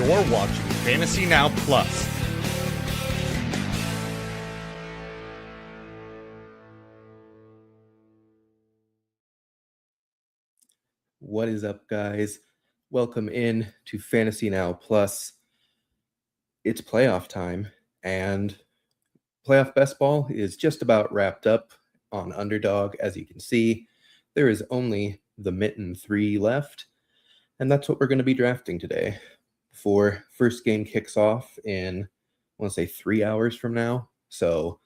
You're watching Fantasy Now Plus. What is up, guys? Welcome in to Fantasy Now Plus. It's playoff time, and Playoff Best Ball is just about wrapped up on Underdog. As you can see, there is only the Mitten 3 left, and that's what we're going to be drafting today. Before first game kicks off in, I want to say 3 hours from now. So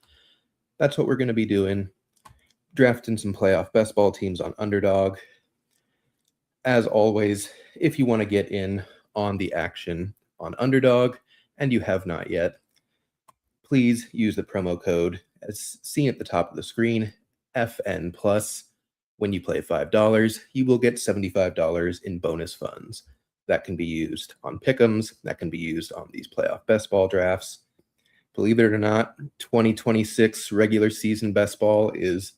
that's what we're going to be doing, drafting some Playoff Best Ball teams on Underdog. As always, if you want to get in on the action on Underdog and you have not yet, please use the promo code as seen at the top of the screen, FN Plus. When you play $5, you will get $75 in bonus funds. That can be used on pick'ems, that can be used on these Playoff Best Ball drafts. Believe it or not, 2026 regular season Best Ball is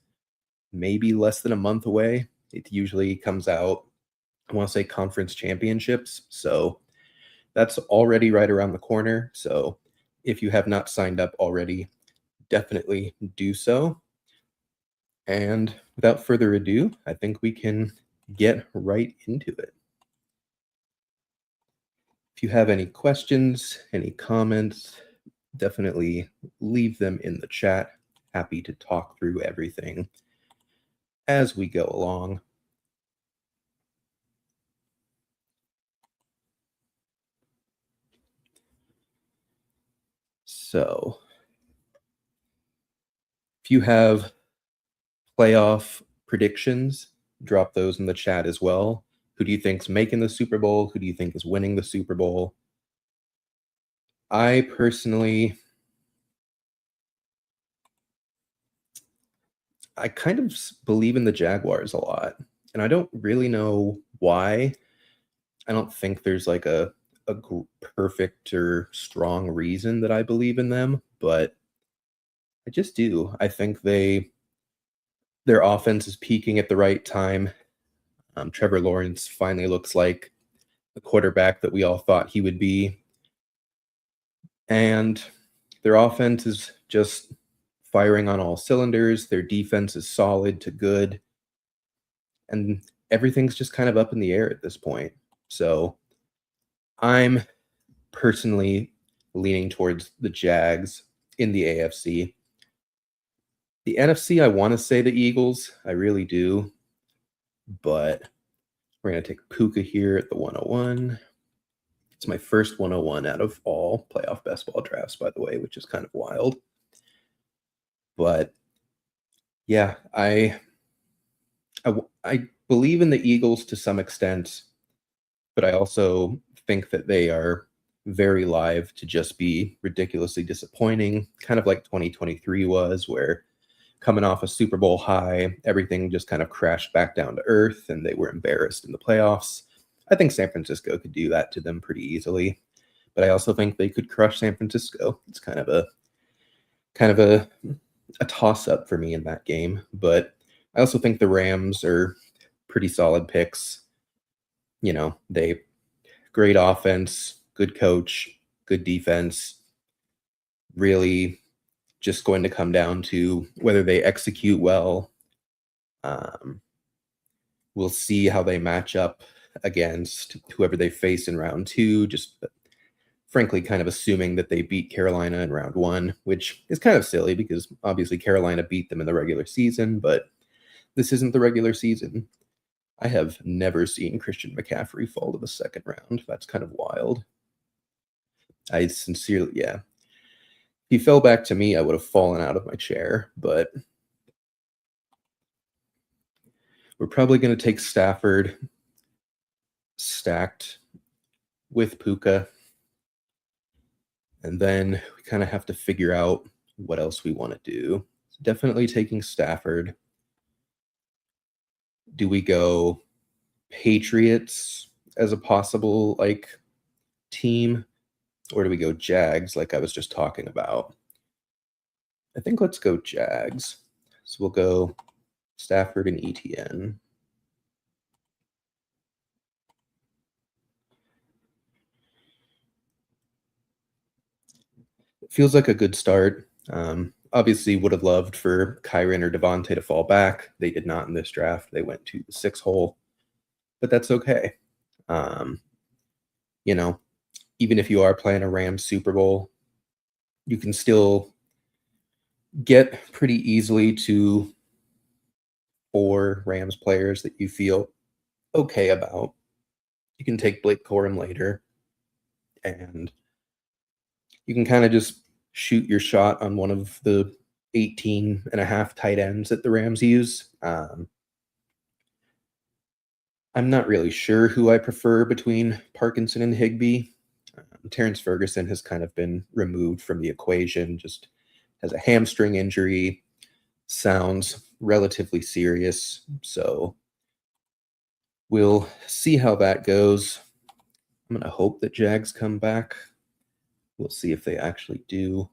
maybe less than a month away. It usually comes out, I want to say, conference championships. So that's already right around the corner. So if you have not signed up already, definitely do so. And without further ado, I think we can get right into it. If you have any questions, any comments, definitely leave them in the chat. Happy to talk through everything as we go along. So, if you have playoff predictions, drop those in the chat as well. Who do you think's making the Super Bowl? Who do you think is winning the Super Bowl? I personally, I kind of believe in the Jaguars a lot, and I don't really know why. I don't think there's like a perfect or strong reason that I believe in them, but I just do. I think their offense is peaking at the right time. Trevor Lawrence finally looks like the quarterback that we all thought he would be. And their offense is just firing on all cylinders. Their defense is solid to good. And everything's just kind of up in the air at this point. So I'm personally leaning towards the Jags in the AFC. The NFC, I want to say the Eagles. I really do. But we're going to take Puka here at the 101. It's my first 101 out of all playoff best ball drafts, by the way, which is kind of wild. But yeah, I believe in the Eagles to some extent, but I also think that they are very live to just be ridiculously disappointing, kind of like 2023 was, where coming off a Super Bowl high, everything just kind of crashed back down to earth and they were embarrassed in the playoffs. I think San Francisco could do that to them pretty easily, but I also think they could crush San Francisco. It's kind of a toss-up for me in that game, but I also think the Rams are pretty solid picks. You know, they great offense, good coach, good defense. Really just going to come down to whether they execute well. We'll see how they match up against whoever they face in round 2, just frankly kind of assuming that they beat Carolina in round 1, which is kind of silly because obviously Carolina beat them in the regular season, but this isn't the regular season. I have never seen Christian McCaffrey fall to the second round. That's kind of wild. I sincerely, yeah. If he fell back to me, I would have fallen out of my chair, but we're probably going to take Stafford stacked with Puka. And then we kind of have to figure out what else we want to do. Definitely taking Stafford. Do we go Patriots as a possible team, or do we go Jags like I was just talking about? I think let's go Jags. So we'll go Stafford and ETN. Feels like a good start. Obviously, would have loved for Kyron or Devontae to fall back. They did not in this draft. They went to the 6 hole, but that's okay. Um, you know, even if you are playing a Rams Super Bowl, you can still get pretty easily to 4 Rams players that you feel okay about. You can take Blake Corum later, and you can kind of just shoot your shot on one of the 18 and a half tight ends that the Rams use. I'm not really sure who I prefer between Parkinson and Higbee. Terrence Ferguson has kind of been removed from the equation, just has a hamstring injury, sounds relatively serious. So we'll see how that goes. I'm going to hope that Jags come back. We'll see if they actually do.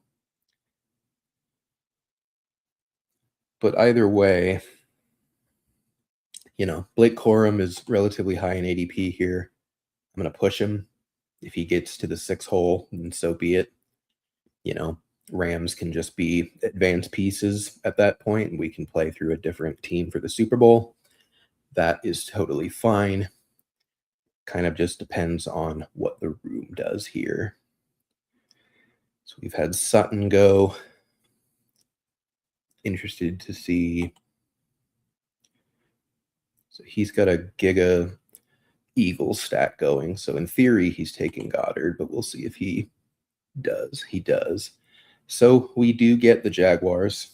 But either way, Blake Corum is relatively high in ADP here. I'm going to push him. If he gets to the 6 hole, then so be it. Rams can just be advanced pieces at that point, and we can play through a different team for the Super Bowl. That is totally fine. Kind of just depends on what the room does here. So we've had Sutton go. Interested to see. So he's got a Giga Eagles stat going. So in theory, he's taking Goddard, but we'll see if he does. He does. So we do get the Jaguars.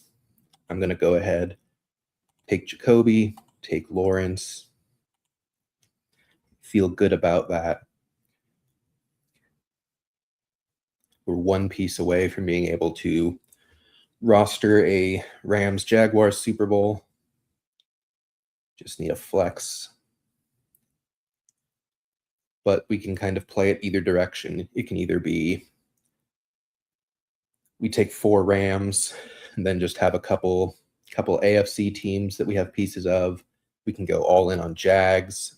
I'm going to go ahead, take Jacoby, take Lawrence. Feel good about that. We're one piece away from being able to roster a Rams-Jaguars Super Bowl. Just need a flex. But we can kind of play it either direction. It can either be we take 4 Rams and then just have a couple AFC teams that we have pieces of. We can go all in on Jags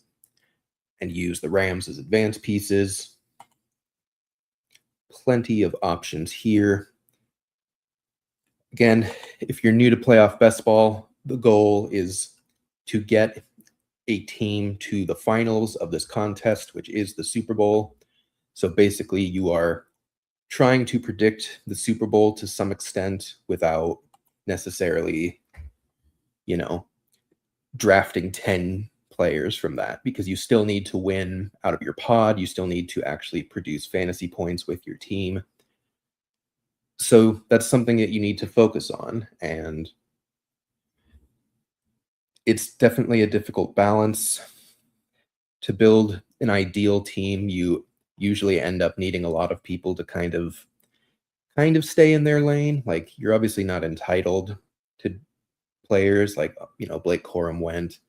and use the Rams as advanced pieces. Plenty of options here. Again, if you're new to Playoff Best Ball, the goal is to get a team to the finals of this contest, which is the Super Bowl. So basically, you are trying to predict the Super Bowl to some extent without necessarily, drafting 10 players from that, because you still need to win out of your pod. You still need to actually produce fantasy points with your team. So that's something that you need to focus on. And it's definitely a difficult balance. To build an ideal team, you usually end up needing a lot of people to kind of stay in their lane. Like, you're obviously not entitled to players like, Blake Corum went.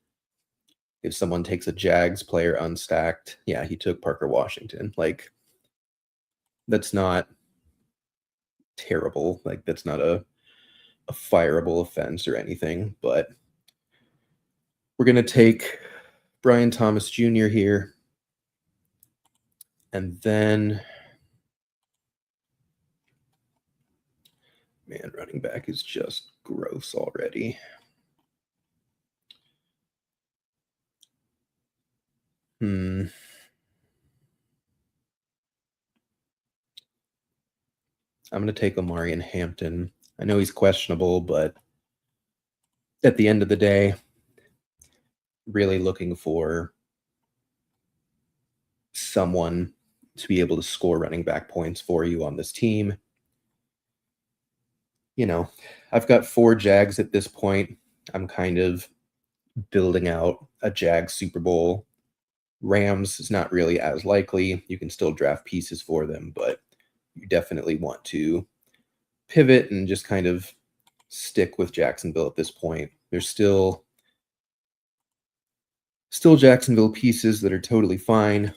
If someone takes a Jags player unstacked, yeah, he took Parker Washington. Like, that's not terrible. Like, that's not a fireable offense or anything. But we're going to take Brian Thomas Jr. here. And then, man, running back is just gross already. I'm going to take Omari and Hampton. I know he's questionable, but at the end of the day, really looking for someone to be able to score running back points for you on this team. I've got 4 Jags at this point. I'm kind of building out a Jags Super Bowl. Rams is not really as likely. You can still draft pieces for them, but you definitely want to pivot and just kind of stick with Jacksonville at this point. There's still Jacksonville pieces that are totally fine.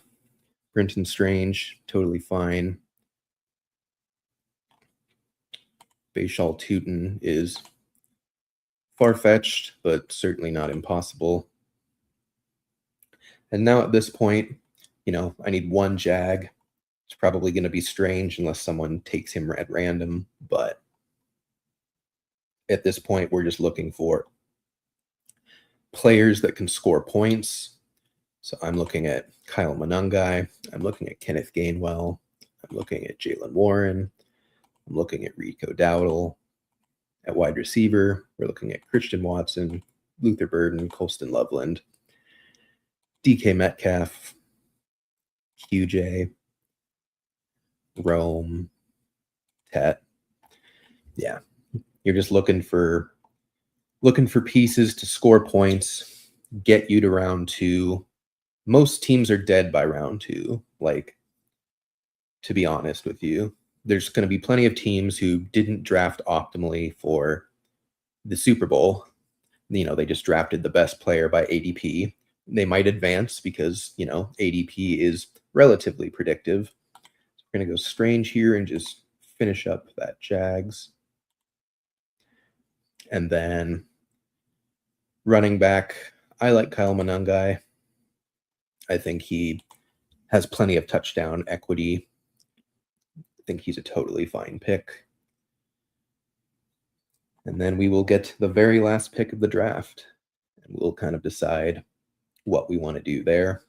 Brenton Strange, totally fine. Bashal Tootin is far-fetched, but certainly not impossible. And now at this point, I need 1 Jag. It's probably going to be strange unless someone takes him at random, but at this point, we're just looking for players that can score points. So I'm looking at Kyle Monangai. I'm looking at Kenneth Gainwell. I'm looking at Jalen Warren. I'm looking at Rico Dowdle. At wide receiver, we're looking at Christian Watson, Luther Burden, Colston Loveland, DK Metcalf, QJ, Rome, Tet. Yeah, you're just looking for pieces to score points, get you to round 2. Most teams are dead by round 2. Like, to be honest with you, there's going to be plenty of teams who didn't draft optimally for the Super Bowl. They just drafted the best player by ADP. They might advance because, ADP is relatively predictive. So we're going to go strange here and just finish up that Jags. And then running back, I like Kyle Monangai. I think he has plenty of touchdown equity. I think he's a totally fine pick. And then we will get to the very last pick of the draft, and we'll kind of decide what we want to do there.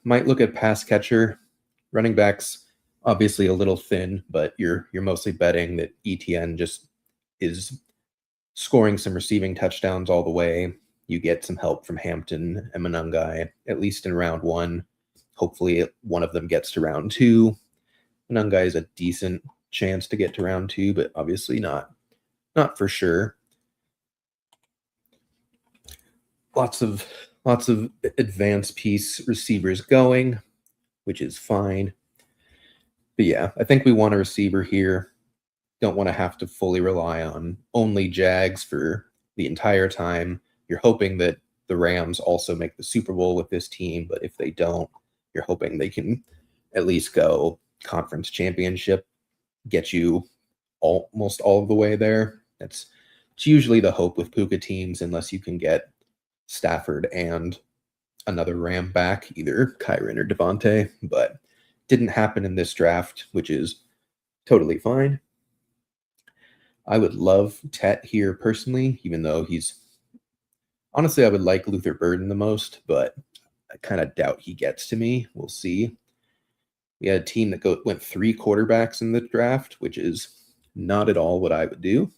Might look at pass catcher. Running backs, obviously a little thin, but you're mostly betting that ETN just is scoring some receiving touchdowns all the way. You get some help from Hampton and Monangai, at least in round 1. Hopefully one of them gets to round 2. Monangai is a decent chance to get to round 2, but obviously not for sure. Lots of advanced piece receivers going, which is fine. But yeah, I think we want a receiver here. Don't want to have to fully rely on only Jags for the entire time. You're hoping that the Rams also make the Super Bowl with this team, but if they don't, you're hoping they can at least go conference championship, get you almost all of the way there. It's usually the hope with Puka teams, unless you can get Stafford and another Ram back, either Kyron or Devontae, but didn't happen in this draft, which is totally fine. I would love Tet here personally, even though honestly, I would like Luther Burden the most, but I kind of doubt he gets to me. We'll see. We had a team that went 3 quarterbacks in the draft, which is not at all what I would do.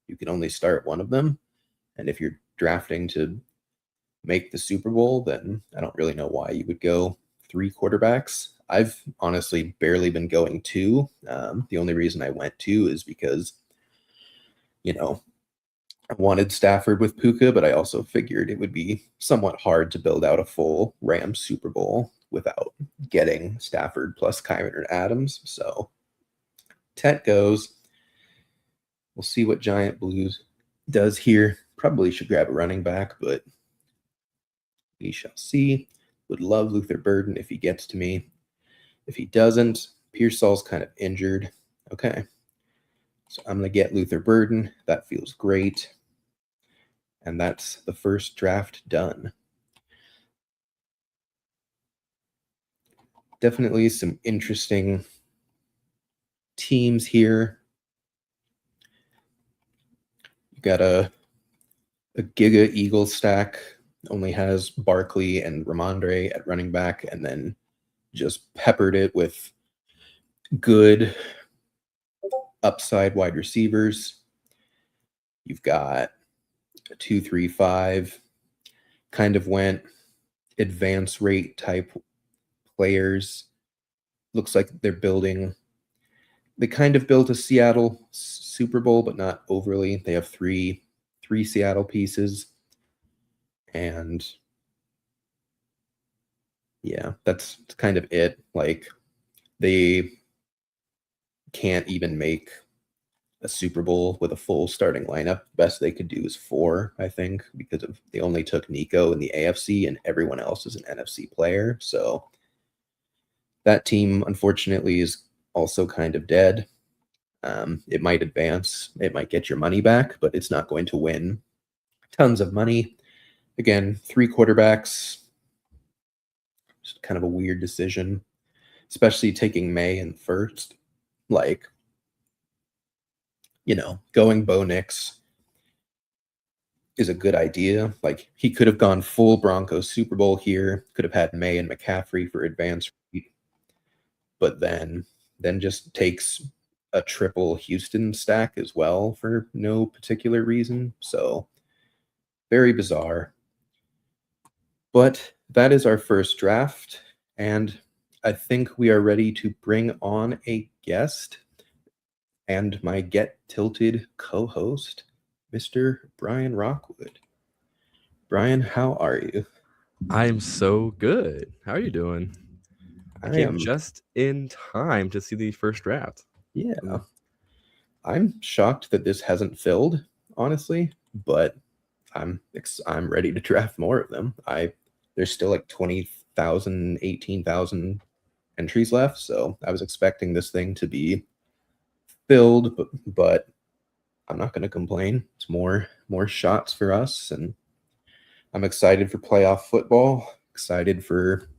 You can only start one of them. And if you're drafting to make the Super Bowl, then I don't really know why you would go 3 quarterbacks. I've honestly barely been going 2. The only reason I went 2 is because, I wanted Stafford with Puka, but I also figured it would be somewhat hard to build out a full Rams Super Bowl without getting Stafford plus Kyron or Adams. So Tet goes. We'll see what Giant Blues does here. Probably should grab a running back, but we shall see. Would love Luther Burden if he gets to me. If he doesn't, Pearsall's kind of injured. Okay. So I'm going to get Luther Burden. That feels great. And that's the first draft done. Definitely some interesting teams here. You got a Giga Eagles stack, only has Barkley and Ramondre at running back, and then just peppered it with good upside wide receivers. You've got a 2-3-5, kind of went advance rate type players. Looks like they kind of built a Seattle Super Bowl, but not overly. They have three Seattle pieces. And yeah, that's kind of it. Like, they can't even make a Super Bowl with a full starting lineup. Best they could do is 4, I think, because they only took Nico in the AFC and everyone else is an NFC player. So that team, unfortunately, is also kind of dead. It might advance. It might get your money back, but it's not going to win tons of money. Again, 3 quarterbacks. Just kind of a weird decision, especially taking May in first. Like, going Bo Nix is a good idea. Like, he could have gone full Broncos Super Bowl here, could have had May and McCaffrey for advanced read, but then just takes a triple Houston stack as well for no particular reason. So very bizarre. But that is our first draft, and I think we are ready to bring on a guest and my Get Tilted co-host, Mr. Brian Rockwood. Brian, how are you? I'm so good. How are you doing? I I came am, just in time to see the first draft. yeah. I'm shocked that this hasn't filled, honestly, but I'm ready to draft more of them. There's still like 20,000, 18,000 entries left, so I was expecting this thing to be filled, but I'm not going to complain. It's more shots for us, and I'm excited for playoff football, excited for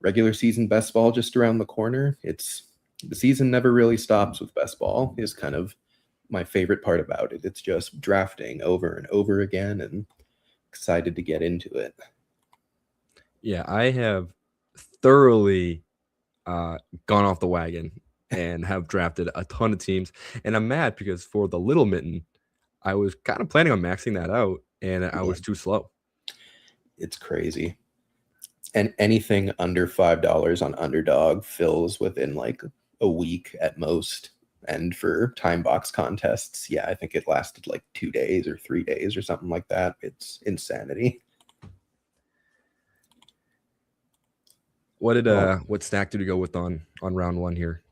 regular season best ball just around the corner. The season never really stops with best ball is kind of my favorite part about it. It's just drafting over and over again, and excited to get into it. Yeah, I have thoroughly gone off the wagon and have drafted a ton of teams. And I'm mad because for the Little Mitten, I was kind of planning on maxing that out, and I was too slow. It's crazy. And anything under $5 on Underdog fills within like a week at most. And for time box contests, yeah, I think it lasted like 2 days or 3 days or something like that. It's insanity. What stack did you go with on round one here?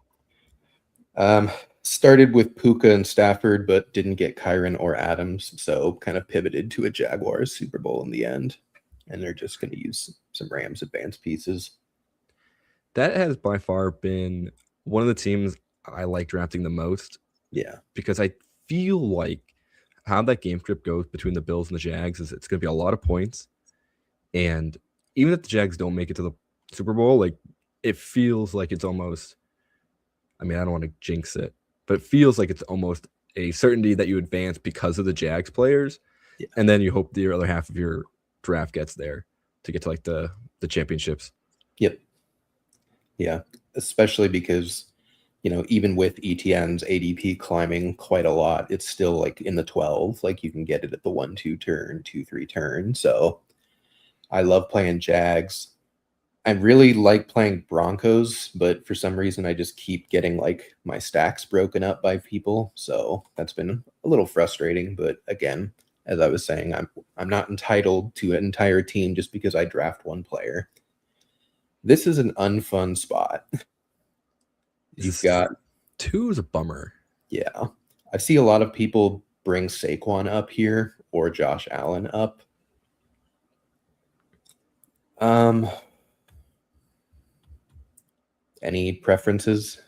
Started with Puka and Stafford, but didn't get Kyron or Adams, so kind of pivoted to a Jaguars Super Bowl in the end. And they're just going to use some Rams advanced pieces. That has by far been one of the teams I like drafting the most. Yeah. Because I feel like how that game script goes between the Bills and the Jags is it's going to be a lot of points. And even if the Jags don't make it to the Super Bowl, like it feels like it's almost, I mean, I don't want to jinx it, but it feels like it's almost a certainty that you advance because of the Jags players. Yeah. And then you hope the other half of your draft gets there to get to like the championships. Yep. Yeah. Especially because, even with ETN's ADP climbing quite a lot, it's still like in the 12. Like you can get it at the 1-2 turn, 2-3 turn. So I love playing Jags. I really like playing Broncos, but for some reason I just keep getting like my stacks broken up by people. So that's been a little frustrating. But again, as I was saying, I'm not entitled to an entire team just because I draft one player. This is an unfun spot. You've got 2 is a bummer. Yeah. I see a lot of people bring Saquon up here or Josh Allen up. Any preferences?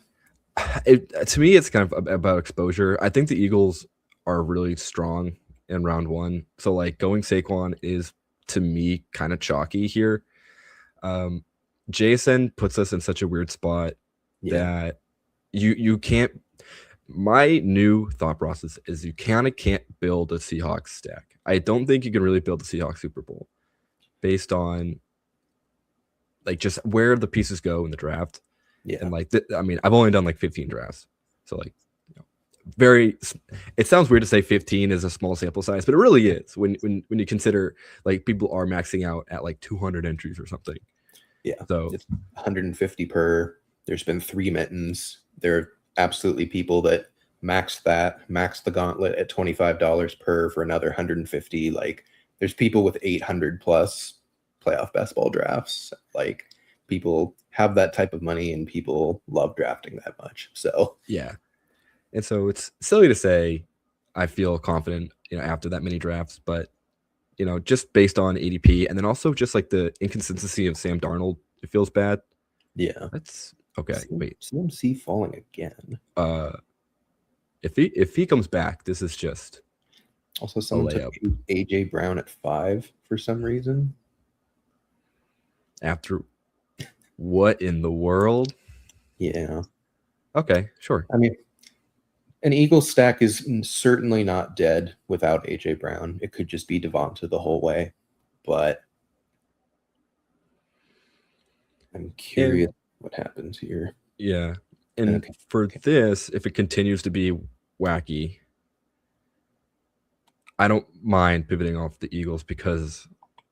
To me, it's kind of about exposure. I think the Eagles are really strong in round one. So like going Saquon is to me kind of chalky here. Jason puts us in such a weird spot that you can't. My new thought process is you kind of can't build a Seahawks stack. I don't think you can really build a Seahawks Super Bowl based on like just where the pieces go in the draft. Yeah. And like, I mean, I've only done like 15 drafts. So like, it sounds weird to say 15 is a small sample size, but it really is when you consider like people are maxing out at like 200 entries or something. Yeah. So it's 150 per. There's been 3 mittens. There are absolutely people that max the Gauntlet at $25 per for another 150. Like there's people with 800 plus playoff best ball drafts. Like people have that type of money and people love drafting that much. So yeah. And so it's silly to say I feel confident, after that many drafts, but just based on ADP and then also just like the inconsistency of Sam Darnold, it feels bad. Yeah. That's okay. Wait. CMC falling again. If he comes back, this is just also someone took AJ Brown at 5 for some reason. After What in the world? Yeah. Okay, sure. I mean, an Eagles stack is certainly not dead without AJ Brown. It could just be Devonta the whole way, but I'm curious what happens here. Yeah. And Okay. for this, if it continues to be wacky, I don't mind pivoting off the Eagles because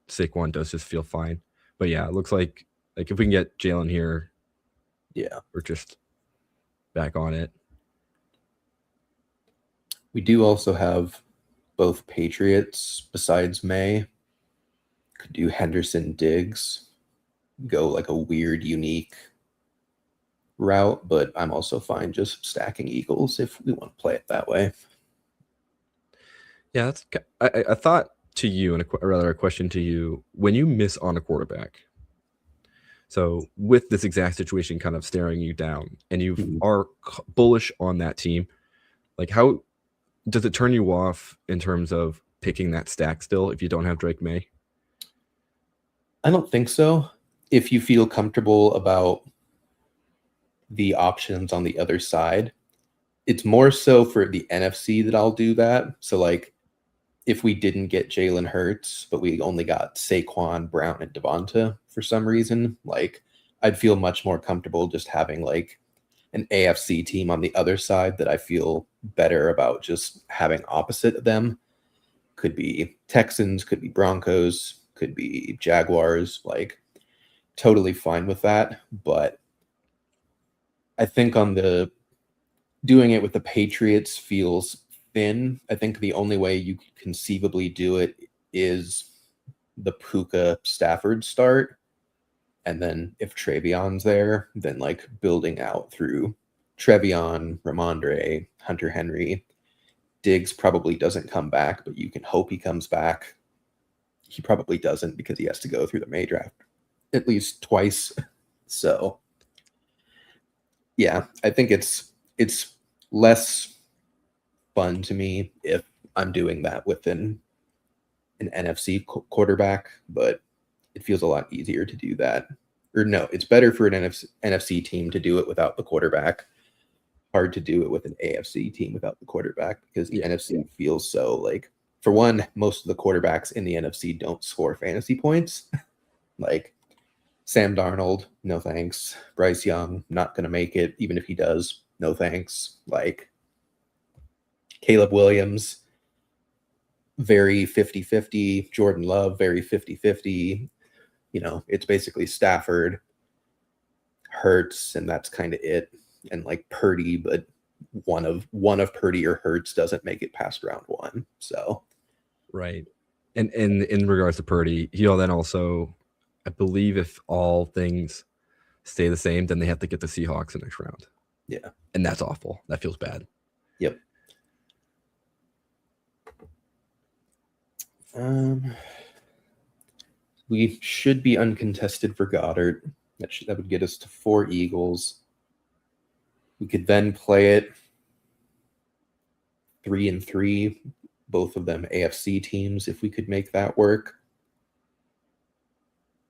Saquon does just feel fine. But yeah, it looks like if we can get Jalen here, Yeah. we're just back on it. We do also have both Patriots besides May. Could do Henderson Diggs, go like a weird, unique route, but I'm also fine just stacking Eagles if we want to play it that way. Yeah, that's. I thought to you, and rather a question to you, when you miss on a quarterback. So with this exact situation kind of staring you down, and you are bullish on that team, like how does it turn you off in terms of picking that stack still if you don't have Drake May? I don't think so. If you feel comfortable about the options on the other side, it's more so for the NFC that I'll do that. So like if we didn't get Jalen Hurts, but we only got Saquon, Brown, and Devonta for some reason, like I'd feel much more comfortable just having like an AFC team on the other side that I feel better about just having opposite of them. Could be Texans, could be Broncos, could be Jaguars, like totally fine with that. But I think on the doing it with the Patriots feels thin. I think the only way you could conceivably do it is the Puka Stafford start. And then if Trevion's there, then like building out through Trevion, Ramondre, Hunter Henry. Diggs probably doesn't come back, but you can hope he comes back. He probably doesn't because he has to go through the May draft at least twice. So yeah, I think it's less fun to me if I'm doing that with an NFC quarterback, but it feels a lot easier to do that. Or no, it's better for an NFC team to do it without the quarterback. Hard to do it with an AFC team without the quarterback because the NFC feels so like, for one, most of the quarterbacks in the NFC don't score fantasy points. Like Sam Darnold, no thanks. Bryce Young, not going to make it. Even if he does, no thanks. Like Caleb Williams, very 50-50. Jordan Love, very 50-50. You know, it's basically Stafford, Hurts, and that's kind of it. And like Purdy, but one of Purdy or Hurts doesn't make it past round one. So right. And in regards to Purdy, he'll then also, I believe, if all things stay the same, then they have to get the Seahawks in the next round. Yeah. And that's awful. That feels bad. Yep. We should be uncontested for Goddard. That would get us to 4 Eagles. We could then play it 3-3, both of them AFC teams, if we could make that work.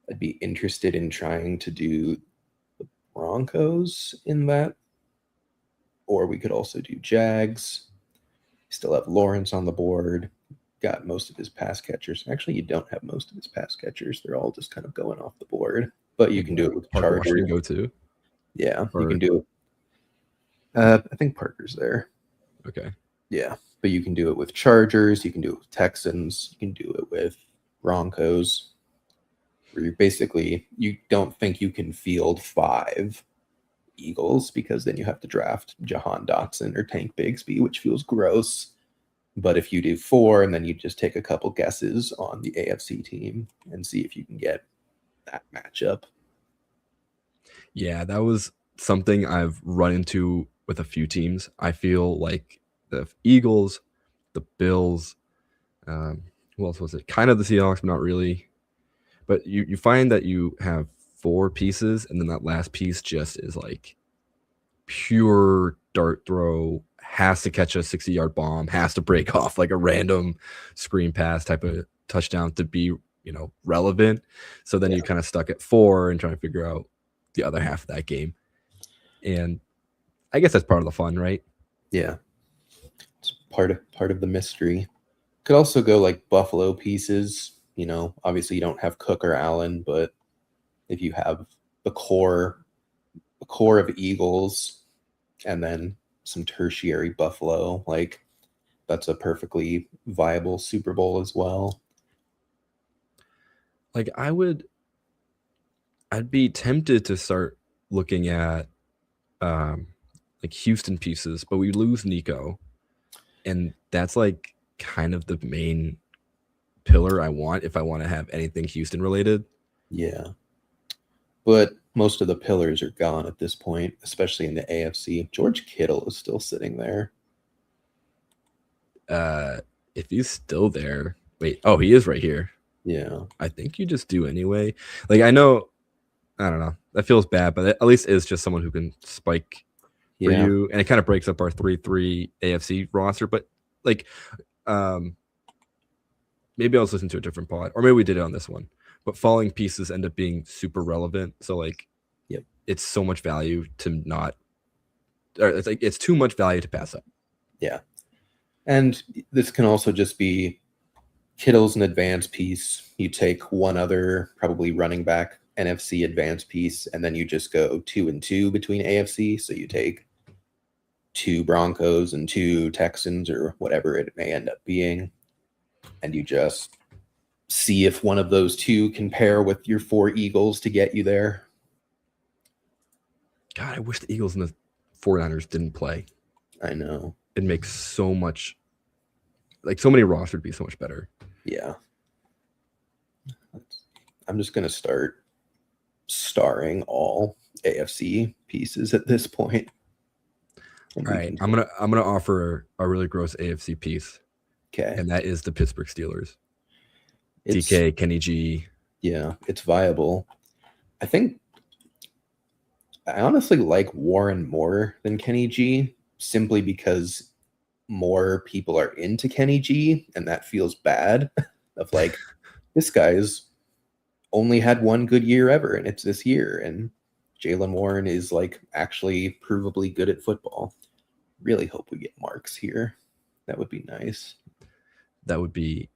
I'd be interested in trying to do the Broncos in that. Or we could also do Jags. Still have Lawrence on the board. Got most of his pass catchers. Actually, you don't have most of his pass catchers. They're all just kind of going off the board. But you can do it with Chargers. Go to. Yeah, you can do it. I think Parker's there. Okay. Yeah, but you can do it with Chargers. You can do it with Texans. You can do it with Broncos. Where you don't think you can field 5 Eagles because then you have to draft Jahan Dotson or Tank Bigsby, which feels gross. But if you do 4 and then you just take a couple guesses on the AFC team and see if you can get that matchup. Yeah, that was something I've run into with a few teams. I feel like the Eagles, the Bills, who else was it? Kind of the Seahawks, but not really. But you find that you have 4 pieces, and then that last piece just is like pure dart throw, has to catch a 60-yard bomb, has to break off like a random screen pass type of touchdown to be, relevant. So then you kind of stuck at 4 and trying to figure out the other half of that game. And I guess that's part of the fun, right? Yeah. It's part of the mystery. Could also go like Buffalo pieces. Obviously you don't have Cook or Allen, but if you have the core of Eagles and then some tertiary Buffalo, like that's a perfectly viable Super Bowl as well. Like I'd be tempted to start looking at like Houston pieces, but we lose Nico, and that's like kind of the main pillar I want if I want to have anything Houston related. Yeah. But most of the pillars are gone at this point, especially in the AFC. George Kittle is still sitting there. If he's still there, wait, oh, he is right here. Yeah. I think you just do anyway. Like I don't know. That feels bad, but at least it's just someone who can spike for you, and it kind of breaks up our 3-3 AFC roster. But like, maybe I was listening to a different pod, or maybe we did it on this one. But falling pieces end up being super relevant. So like, yep, it's so much value to not, or it's like it's too much value to pass up. Yeah, and this can also just be Kittle's an advanced piece. You take one other probably running back NFC advanced piece, and then you just go 2-2 between AFC. So you take 2 Broncos and 2 Texans or whatever it may end up being, and you just see if one of those 2 can pair with your 4 Eagles to get you there. God, I wish the Eagles and the 49ers didn't play. I know. It makes so much, like so many rosters would be so much better. Yeah. I'm just going to start starring all AFC pieces at this point. All right, I'm gonna offer a really gross AFC piece. Okay. And that is the Pittsburgh Steelers. DK, Kenny G. Yeah, it's viable. I honestly like Warren more than Kenny G, simply because more people are into Kenny G, and that feels bad. Of like, this guy's only had one good year ever, and it's this year, and Jaylen Warren is like actually provably good at football. Really hope we get Marks here. That would be nice. That would be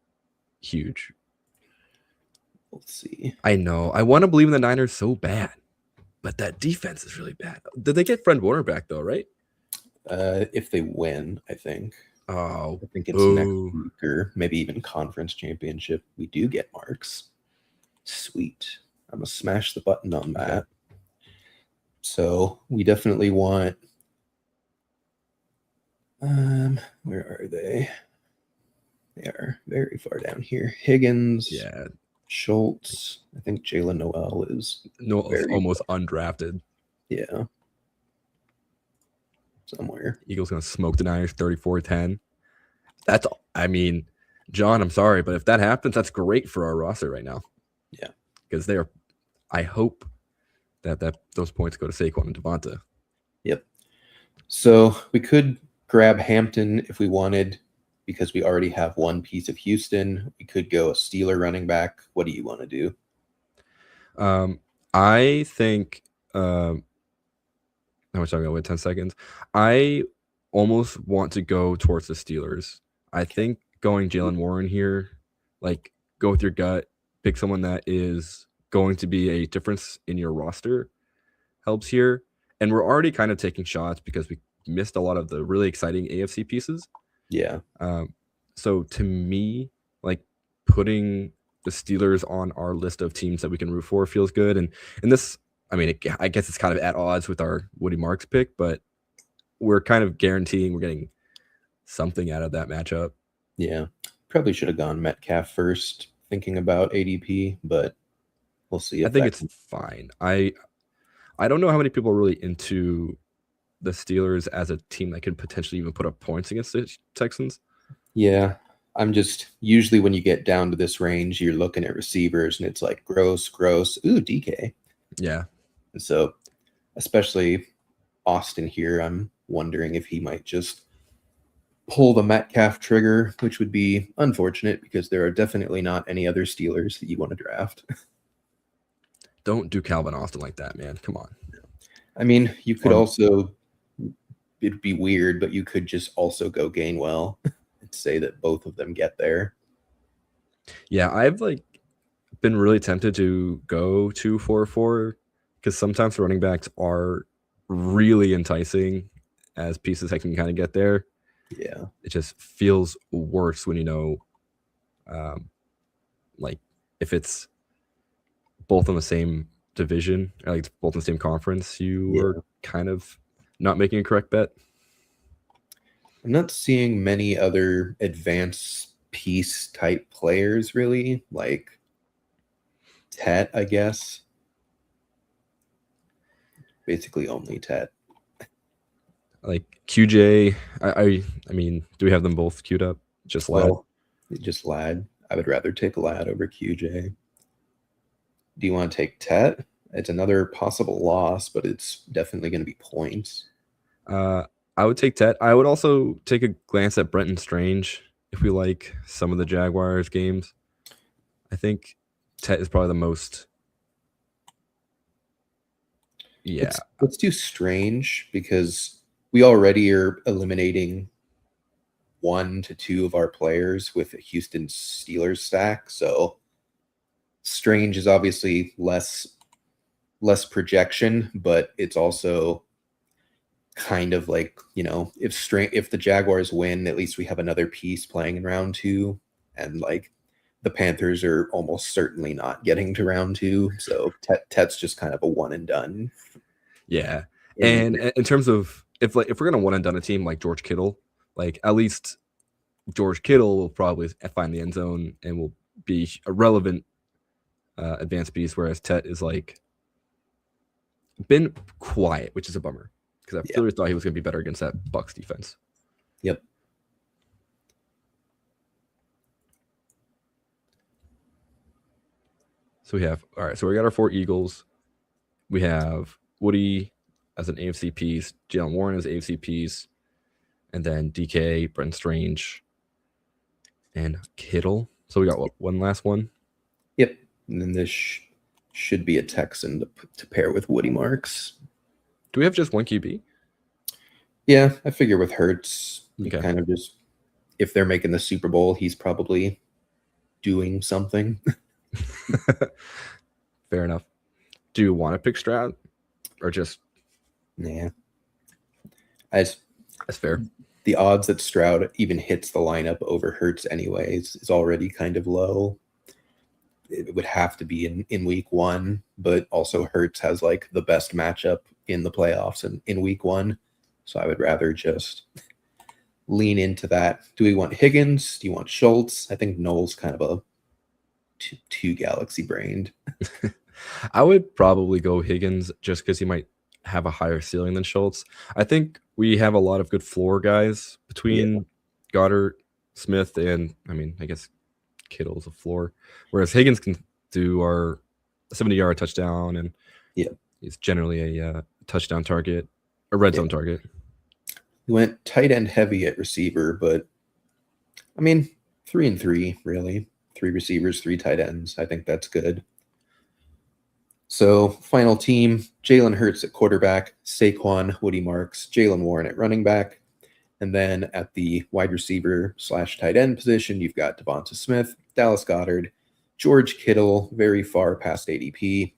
huge. Let's see. I know. I want to believe in the Niners so bad, but that defense is really bad. Did they get Fred Warner back though, right? If they win, I think. Oh, I think it's next week or maybe even conference championship. We do get Marks. Sweet. I'm going to smash the button on that. So we definitely want... where are they? They are very far down here. Higgins. Yeah. Schultz. I think Jalen Noel is almost undrafted. Yeah. Somewhere. Eagles going to smoke the Niners 34-10. That's, I mean, John, I'm sorry, but if that happens, that's great for our roster right now. Yeah. Because I hope that those points go to Saquon and Devonta. Yep. So we could grab Hampton if we wanted, because we already have one piece of Houston. We could go a Steeler running back. What do you want to do? I think how much I'm going to wait 10 seconds. I almost want to go towards the Steelers. I think going Jaylen Warren here, like go with your gut, pick someone that is going to be a difference in your roster helps here. And we're already kind of taking shots because we missed a lot of the really exciting AFC pieces. Yeah. So to me, like putting the Steelers on our list of teams that we can root for feels good. And this, I mean, I guess it's kind of at odds with our Woody Marks pick, but we're kind of guaranteeing we're getting something out of that matchup. Yeah. Probably should have gone Metcalf first, thinking about ADP, but we'll see. I think it's fine. I don't know how many people are really into the Steelers as a team that could potentially even put up points against the Texans. Yeah. I'm just, usually when you get down to this range, you're looking at receivers and it's like gross. Ooh, DK. Yeah. And so, especially Austin here, I'm wondering if he might just pull the Metcalf trigger, which would be unfortunate because there are definitely not any other Steelers that you want to draft. Don't do Calvin Austin like that, man. Come on. I mean, you could Um, also, it'd be weird, but you could just also go Gainwell and say that both of them get there. Yeah, I've like been really tempted to go 2-4-4 because sometimes the running backs are really enticing as pieces that can kind of get there. Yeah. It just feels worse when like if it's both in the same division, or like both in the same conference, you are kind of not making a correct bet. I'm not seeing many other advanced piece type players really, like Tet, I guess. Basically only Tet. Like QJ, I mean, do we have them both queued up? Just Lad? Well, just Lad. I would rather take Lad over QJ. Do you want to take Tet? It's another possible loss, but it's definitely going to be points. I would take Tet. I would also take a glance at Brenton Strange if we like some of the Jaguars games. I think Tet is probably the most. Yeah. Let's do Strange because we already are eliminating 1 to 2 of our players with a Houston Steelers stack. So Strange is obviously less projection, but it's also kind of like, if the Jaguars win, at least we have another piece playing in round 2, and like the Panthers are almost certainly not getting to round 2, so Tet's just kind of a one and done. Yeah, and in terms of if we're gonna one and done a team like George Kittle, like at least George Kittle will probably find the end zone and will be a relevant advanced piece, whereas Tet is like been quiet, which is a bummer because I really thought he was going to be better against that Bucks defense. Yep. So we have so we got our 4 Eagles. We have Woody as an AFC piece, Jalen Warren as an AFC piece, and then DK, Brent Strange, and Kittle. So we got one last one. Yep. And then this should be a Texan to pair with Woody Marks. Do we have just one QB? Yeah, I figure with Hurts, okay. Kind of just, if they're making the Super Bowl, he's probably doing something. Fair enough. Do you want to pick Stroud or just? Yeah. That's fair. The odds that Stroud even hits the lineup over Hurts anyways is already kind of low. It would have to be in week 1, but also Hurts has like the best matchup in the playoffs in week 1. So I would rather just lean into that. Do we want Higgins? Do you want Schultz? I think Noel's kind of a too galaxy brained. I would probably go Higgins just because he might have a higher ceiling than Schultz. I think we have a lot of good floor guys between Goddard, Smith, and I guess Kittle's a floor. Whereas Higgins can do our 70-yard touchdown, and he's generally a touchdown target, a red zone target. We went tight end heavy at receiver, but 3 and 3 really. 3 receivers, 3 tight ends. I think that's good. So final team: Jalen Hurts at quarterback, Saquon, Woody Marks, Jalen Warren at running back. And then at the wide receiver / tight end position, you've got Devonta Smith, Dallas Goedert, George Kittle, very far past ADP,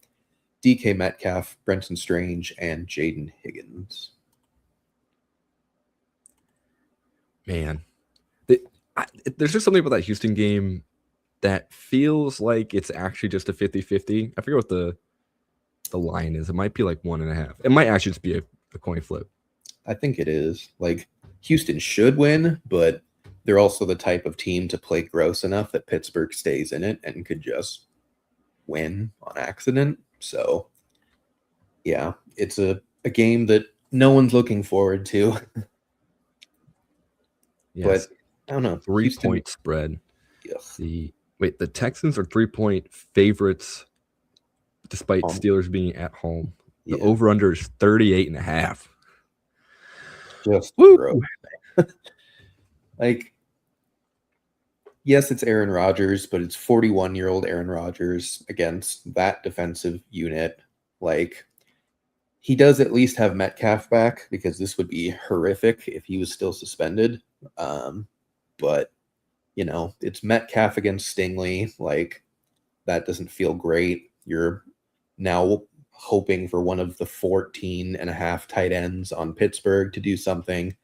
DK Metcalf, Brenton Strange, and Jaden Higgins. Man, there's just something about that Houston game that feels like it's actually just a 50-50. I forget what the line is. It might be like 1.5. It might actually just be a coin flip. I think it is. Like, Houston should win, but they're also the type of team to play gross enough that Pittsburgh stays in it and could just win on accident. So, yeah, it's a game that no one's looking forward to. Yes. But I don't know. 3-point spread. Yes. The Texans are 3-point favorites despite Steelers being at home. The over-under is 38.5. Just gross. Like, yes, it's Aaron Rodgers, but it's 41-year-old Aaron Rodgers against that defensive unit. Like, he does at least have Metcalf back, because this would be horrific if he was still suspended. But, it's Metcalf against Stingley. Like, that doesn't feel great. You're now hoping for one of the 14 and a half tight ends on Pittsburgh to do something.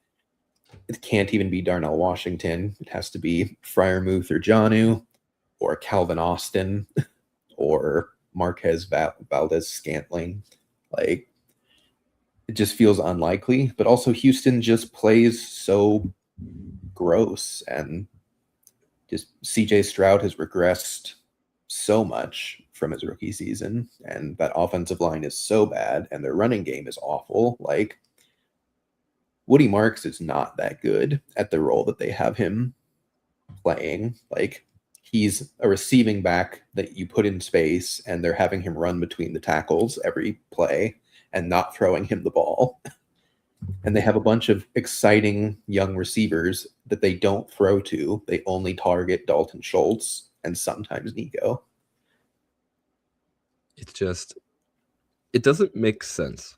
It can't even be Darnell Washington. It has to be Freiermuth or Jonnu or Calvin Austin or Marquez Valdez-Scantling. Like, it just feels unlikely. But also Houston just plays so gross, and just CJ Stroud has regressed so much from his rookie season, and that offensive line is so bad, and their running game is awful. Like, Woody Marks is not that good at the role that they have him playing. Like, he's a receiving back that you put in space, and they're having him run between the tackles every play and not throwing him the ball. And they have a bunch of exciting young receivers that they don't throw to. They only target Dalton Schultz and sometimes Nico. It's just, it doesn't make sense,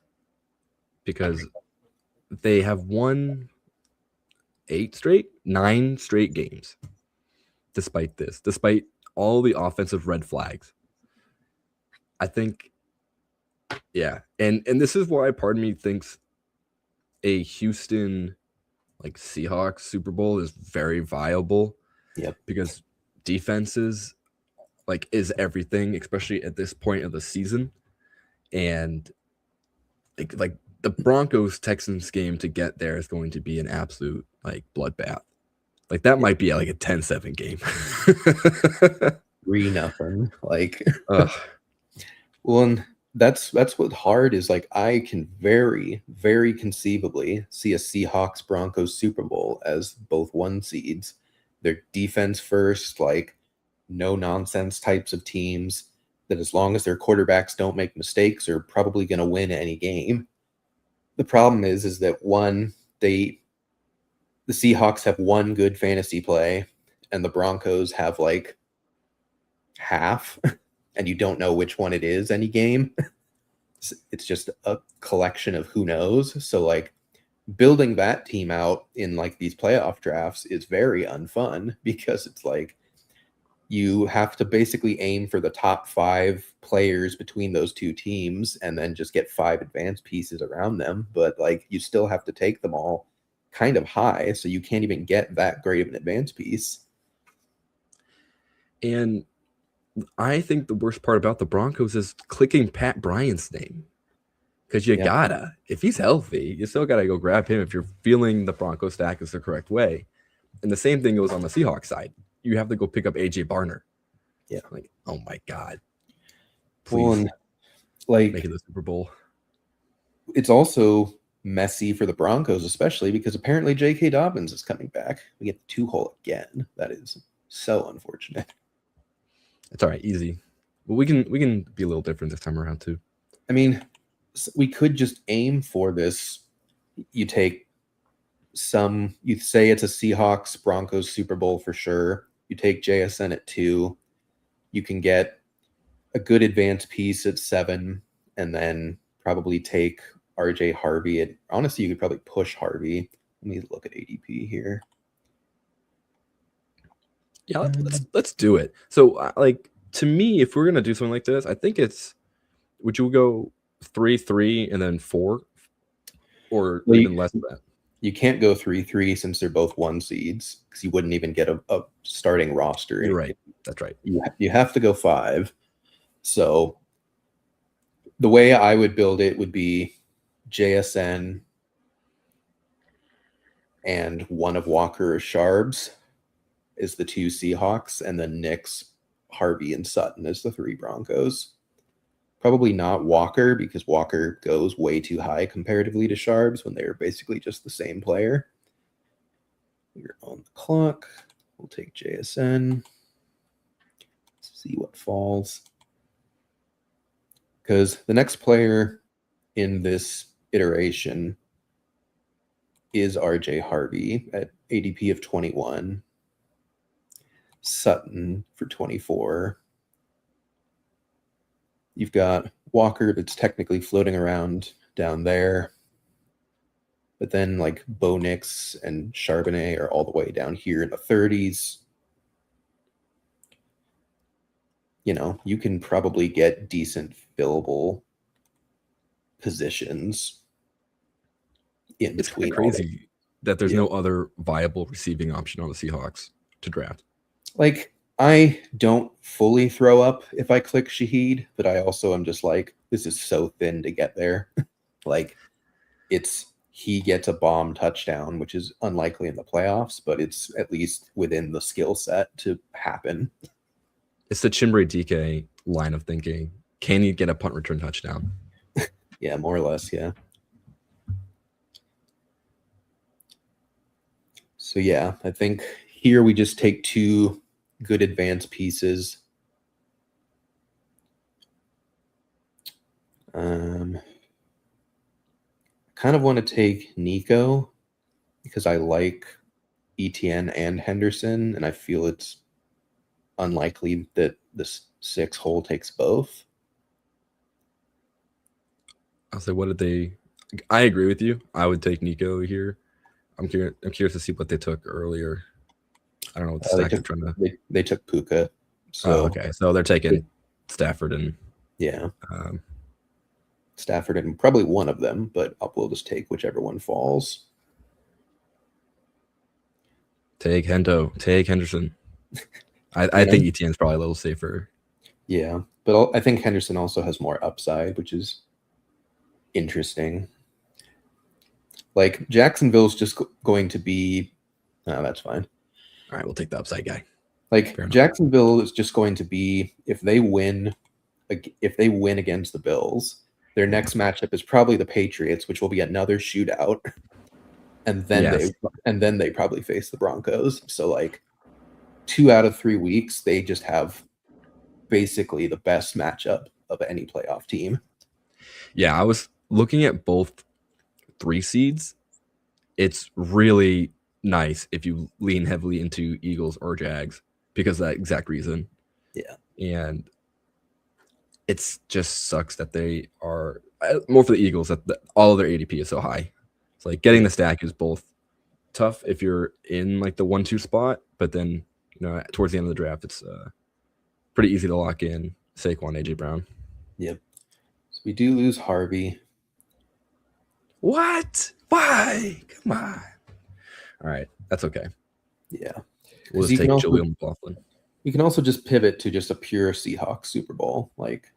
because they have won 9 straight games despite this, despite all the offensive red flags. I think, yeah. And this is why part of me thinks a Houston like Seahawks Super Bowl is very viable. Yep. Because defenses like is everything, especially at this point of the season. And like the Broncos Texans game to get there is going to be an absolute like bloodbath. Like, that might be like a 10-7 game. 3-0. Like, well, and that's what's hard is, like, I can very, very conceivably see a Seahawks Broncos Super Bowl as both 1 seeds. They're defense first, like, no nonsense types of teams that, as long as their quarterbacks don't make mistakes, are probably going to win any game. The problem is that the Seahawks have 1 good fantasy play, and the Broncos have like half, and you don't know which one it is any game. It's just a collection of who knows. So, like, building that team out in like these playoff drafts is very unfun, because it's like you have to basically aim for the top 5 players between those 2 teams and then just get 5 advanced pieces around them. But like, you still have to take them all kind of high, so you can't even get that great of an advanced piece. And I think the worst part about the Broncos is clicking Pat Bryant's name, because you gotta, if he's healthy, you still gotta go grab him if you're feeling the Broncos stack is the correct way. And the same thing goes on the Seahawks side. You have to go pick up AJ Barner. Yeah, like, oh my god, please, like, make it the Super Bowl. It's also messy for the Broncos, especially because apparently J.K. Dobbins is coming back. We get the 2-hole again. That is so unfortunate. It's all right, easy. But we can be a little different this time around too. I mean, we could just aim for this. You say it's a Seahawks Broncos Super Bowl for sure. You take JSN at 2. You can get a good advanced piece at 7, and then probably take RJ Harvey at, honestly, you could probably push Harvey. Let me look at ADP here. Yeah, let's do it. So, like, to me, if we're gonna do something like this, I think would you go 3-3 and then 4, or even less than that? You can't go 3-3 since they're both 1 seeds, because you wouldn't even get a starting roster. You're right. That's right. You have to go 5. So the way I would build it would be JSN and one of Walker or Sharps is the 2 Seahawks, and then Nix, Harvey, and Sutton is the 3 Broncos. Probably not Walker, because Walker goes way too high comparatively to Sharps when they're basically just the same player. We're on the clock. We'll take JSN. Let's see what falls. Because the next player in this iteration is RJ Harvey at ADP of 21. Sutton for 24. You've got Walker that's technically floating around down there. But then like Bo Nix and Charbonnet are all the way down here in the 30s. You know, you can probably get decent fillable positions in It's kind between. of crazy that there's Yeah. no other viable receiving option on the Seahawks to draft. Like, I don't fully throw up if I click Shaheed, but I also am just like, this is so thin to get there. Like, he gets a bomb touchdown, which is unlikely in the playoffs, but it's at least within the skill set to happen. It's the Chimbre DK line of thinking. Can you get a punt return touchdown? Yeah, more or less, yeah. So yeah, I think here we just take two good advanced pieces. Kind of want to take Nico because I like ETN and Henderson, and I feel it's unlikely that this 6 hole takes both. I'll say, what did they? I agree with you. I would take Nico here. I'm curious to see what they took earlier. I don't know what the stack they're trying to. They took Puka. So okay. So they're taking Stafford and yeah, Stafford and probably one of them, but we'll just take whichever one falls. Take Hendo. Take Henderson. I think ETN is probably a little safer. Yeah, but I think Henderson also has more upside, which is interesting. Like, Jacksonville's just going to be... No, that's fine. All right, we'll take the upside guy. Like, Jacksonville is just going to be, if they win against the Bills, their next matchup is probably the Patriots, which will be another shootout. And then they probably face the Broncos. So, like, 2 out of 3 weeks, they just have basically the best matchup of any playoff team. Yeah, I was looking at both 3 seeds. It's really nice if you lean heavily into Eagles or Jags because of that exact reason. Yeah. And it's just sucks that they are more for the Eagles that all of their ADP is so high. It's like getting the stack is both tough if you're in like the 1-2 spot, but then towards the end of the draft, it's pretty easy to lock in Saquon, AJ Brown. Yep. So we do lose Harvey. What? Why? Come on. All right, that's okay. Yeah. We'll just take Julian McLaughlin. We can also just pivot to just a pure Seahawks Super Bowl. Like,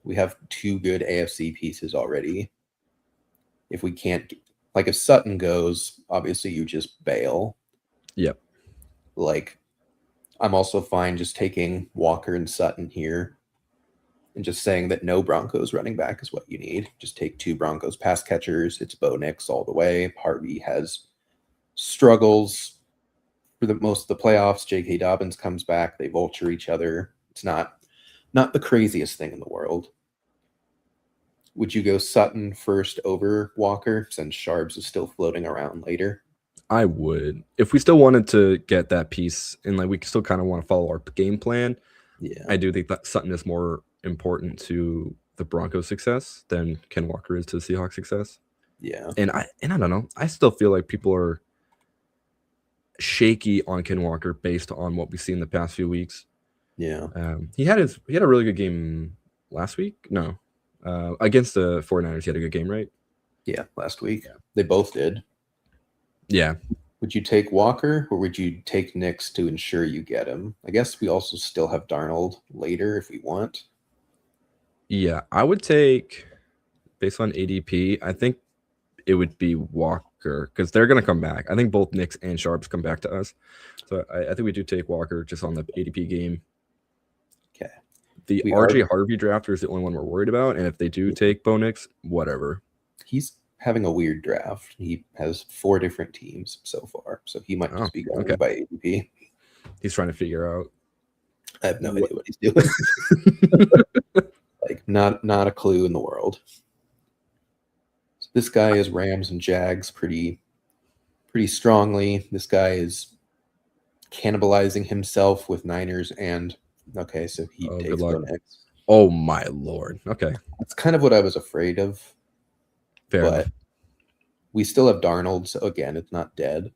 we have 2 good AFC pieces already. If we can't, like, if Sutton goes, obviously you just bail. Yep. Like, I'm also fine just taking Walker and Sutton here and just saying that no Broncos running back is what you need. Just take 2 Broncos pass catchers. It's Bo Nix all the way. Harvey has struggles for most of the playoffs. J.K. Dobbins comes back. They vulture each other. It's not the craziest thing in the world. Would you go Sutton first over Walker since Sharps is still floating around later? I would. If we still wanted to get that piece and like we still kind of want to follow our game plan, I do think that Sutton is more important to the Broncos' success than Ken Walker is to the Seahawks' success. Yeah. And I don't know. I still feel like people are shaky on Ken Walker based on what we've seen the past few weeks. Yeah. He had a really good game last week. No. Against the 49ers, he had a good game, right? Yeah, last week. Yeah. They both did. Yeah. Would you take Walker or would you take Nix to ensure you get him? I guess we also still have Darnold later if we want. Yeah, I would take, based on ADP, I think it would be Walker because they're going to come back. I think both Nix and Sharps come back to us. So I think we do take Walker just on the ADP game. Okay. The RJ Harvey drafter is the only one we're worried about. And if they do take Bo Nix, whatever. He's having a weird draft. He has 4 different teams so far. So he might just be going by ADP. He's trying to figure out. I have no idea what he's doing. Like, not a clue in the world. So this guy is Rams and Jags pretty strongly. This guy is cannibalizing himself with Niners and okay, so he Oh, takes good luck. Bo next. Oh my lord. Okay, That's kind of what I was afraid of, fair but enough. we still have Darnold, so again, it's not dead.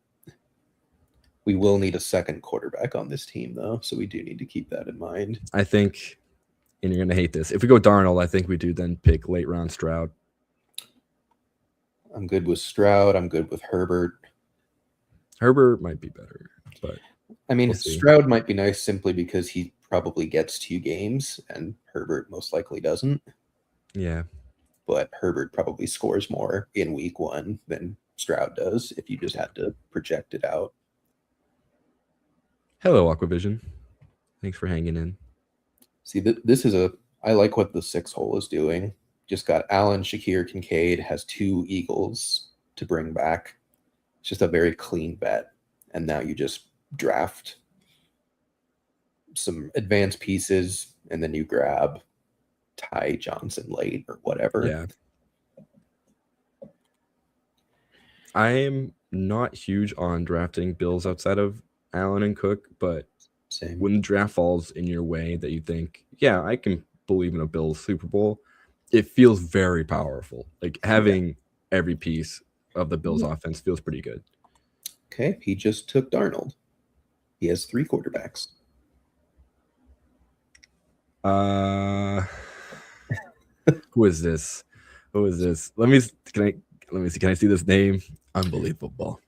We will need a second quarterback on this team, though, so we do need to keep that in mind. I think, and you're gonna hate this. If we go Darnold, I think we do then pick late round Stroud. I'm good with Stroud. I'm good with Herbert. Herbert might be better, but I mean, we'll see. Stroud might be nice simply because he probably gets 2 games, and Herbert most likely doesn't. Yeah. But Herbert probably scores more in week 1 than Stroud does if you just had to project it out. Hello, Aquavision. Thanks for hanging in. See, this is I like what the 6 hole is doing. Just got Allen, Shakir, Kincaid, has 2 Eagles to bring back. It's just a very clean bet. And now you just draft some advanced pieces, and then you grab Ty Johnson late or whatever. Yeah. I'm not huge on drafting Bills outside of Allen and Cook, but Same. when the draft falls in your way that you think, yeah, I can believe in a Bills Super Bowl, it feels very powerful. Like having every piece of the Bills offense feels pretty good. Okay, he just took Darnold. He has 3 quarterbacks. Who is this? Let me see. Can I see this name? Unbelievable.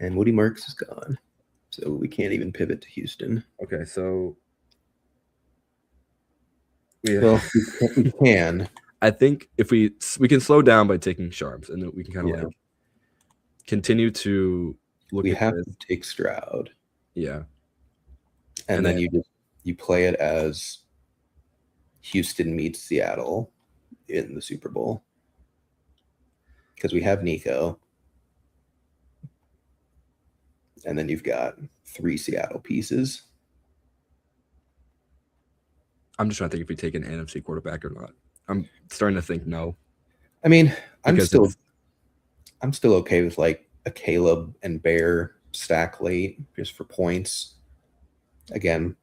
And Woody Marks is gone. So we can't even pivot to Houston. Okay, so Well, we can. I think if we can slow down by taking Sharps, and then we can kind of like continue to look. We at have this. to take Stroud. Yeah, and then you play it as Houston meets Seattle in the Super Bowl because we have Nico, and then you've got 3 Seattle pieces. I'm just trying to think if we take an NFC quarterback or not. I'm starting to think no. I mean, I'm Because still okay with like a Caleb and Bear stack late just for points. Again,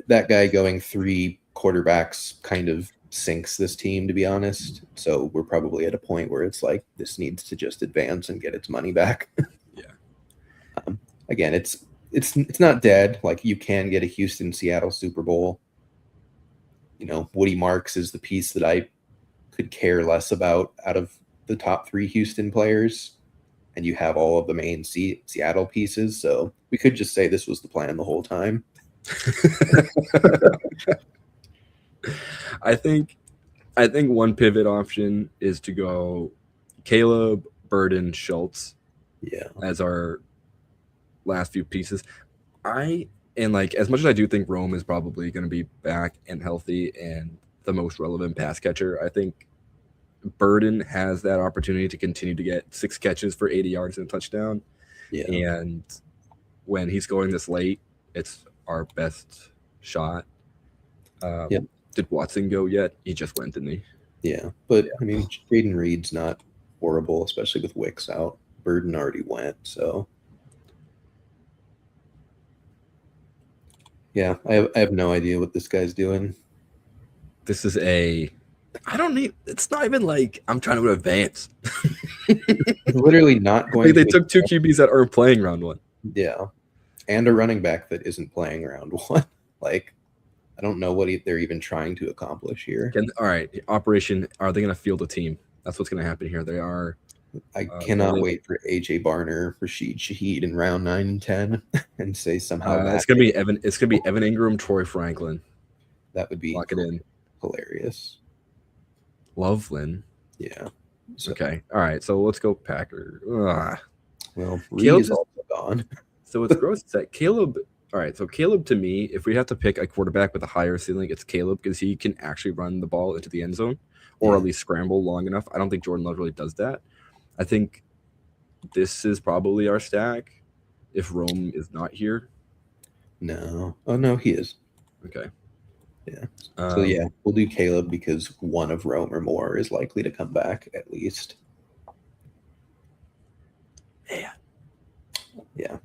that guy going 3 quarterbacks kind of sinks this team, to be honest. So we're probably at a point where it's like this needs to just advance and get its money back. Yeah. Again, it's not dead. Like you can get a Houston Seattle Super Bowl. You know, Woody Marks is the piece that I could care less about out of the top 3 Houston players. And you have all of the main Seattle pieces. So we could just say this was the plan the whole time. I think one pivot option is to go Caleb, Burden, Schultz as our last few pieces. And like as much as I do think Rome is probably going to be back and healthy and the most relevant pass catcher, I think Burden has that opportunity to continue to get 6 catches for 80 yards and a touchdown. Yeah. And when he's going this late, it's our best shot. Did Watson go yet? He just went, didn't he? Yeah. But I mean, Jaden Reed's not horrible, especially with Wicks out. Burden already went, so yeah, I have no idea what this guy's doing. This is it's not even like I'm trying to advance. Literally not going they took 2 QBs that aren't playing round 1. Yeah. And a running back that isn't playing round 1. Like, I don't know what they're even trying to accomplish here. All right, operation, are they going to field a team? That's what's going to happen here. They are. I cannot wait for AJ Barner, Rashid Shaheed in round 9 and 10 and say somehow it's going to be Evan. It's going to be Evan Ingram, Troy Franklin. That would be lock it in. Hilarious. Loveland. Yeah. So, okay. All right. So let's go Packer. Well, Reed is also gone. So what's gross is that Caleb. All right. So Caleb, to me, if we have to pick a quarterback with a higher ceiling, it's Caleb because he can actually run the ball into the end zone or at least scramble long enough. I don't think Jordan Love really does that. I think this is probably our stack if Rome is not here. No. Oh, no, he is. Okay. Yeah. So, we'll do Caleb because one of Rome or more is likely to come back at least. Man. Yeah.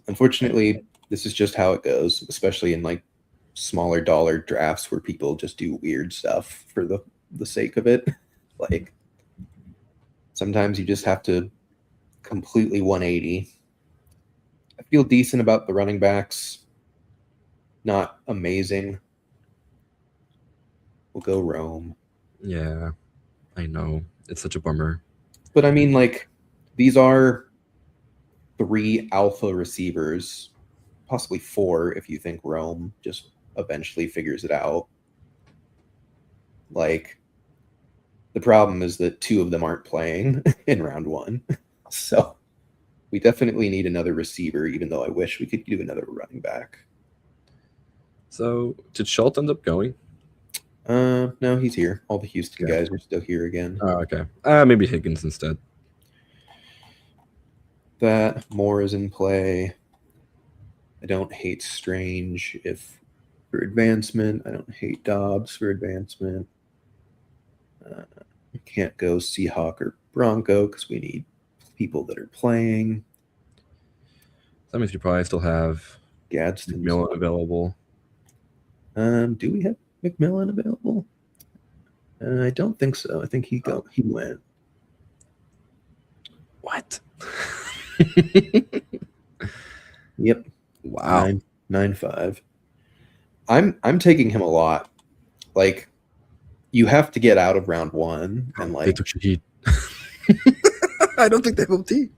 Unfortunately, this is just how it goes, especially in like smaller dollar drafts where people just do weird stuff for the sake of it. Like sometimes you just have to completely 180. I feel decent about the running backs. Not amazing. We'll go Rome. Yeah, I know. It's such a bummer. But I mean, like, these are 3 alpha receivers, possibly 4 if you think Rome just eventually figures it out. Like, the problem is that 2 of them aren't playing in round 1. So we definitely need another receiver, even though I wish we could do another running back. So did Schultz end up going? No, he's here. All the Houston guys are still here again. Oh, okay. Maybe Higgins instead. That Moore is in play. I don't hate Strange for advancement. I don't hate Dobbs for advancement. We can't go Seahawk or Bronco because we need people that are playing. That means you probably still have Gadsden McMillan available. Do we have McMillan available? I don't think so. I think he went. What? Yep. Wow. 9.5. I'm taking him a lot. Like, you have to get out of round 1 and like they took Shaheed. I don't think they have OT.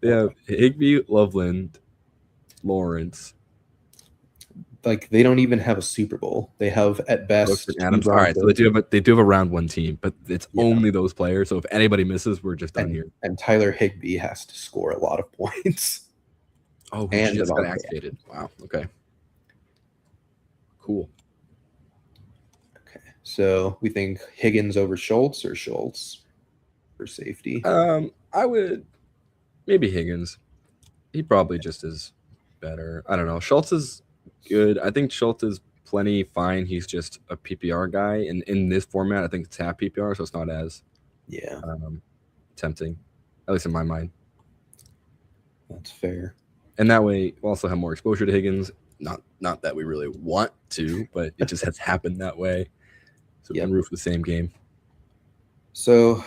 Yeah, Higbee, Loveland, Lawrence. Like, they don't even have a Super Bowl. They have at best Adams. All right, so they do have a round 1 team, but it's only those players. So if anybody misses, we're just done here. And Tyler Higbee has to score a lot of points. Oh, he just got activated. Wow. Okay. Cool. Okay, so we think Higgins over Schultz or Schultz for safety? I would maybe Higgins. He probably just is better. I don't know. Schultz is good. I think Schultz is plenty fine. He's just a PPR guy, and in this format, I think it's half PPR, so it's not as tempting, at least in my mind. That's fair. And that way, we'll also have more exposure to Higgins. Not that we really want to, but it just has happened that way. So we can root for the same game. So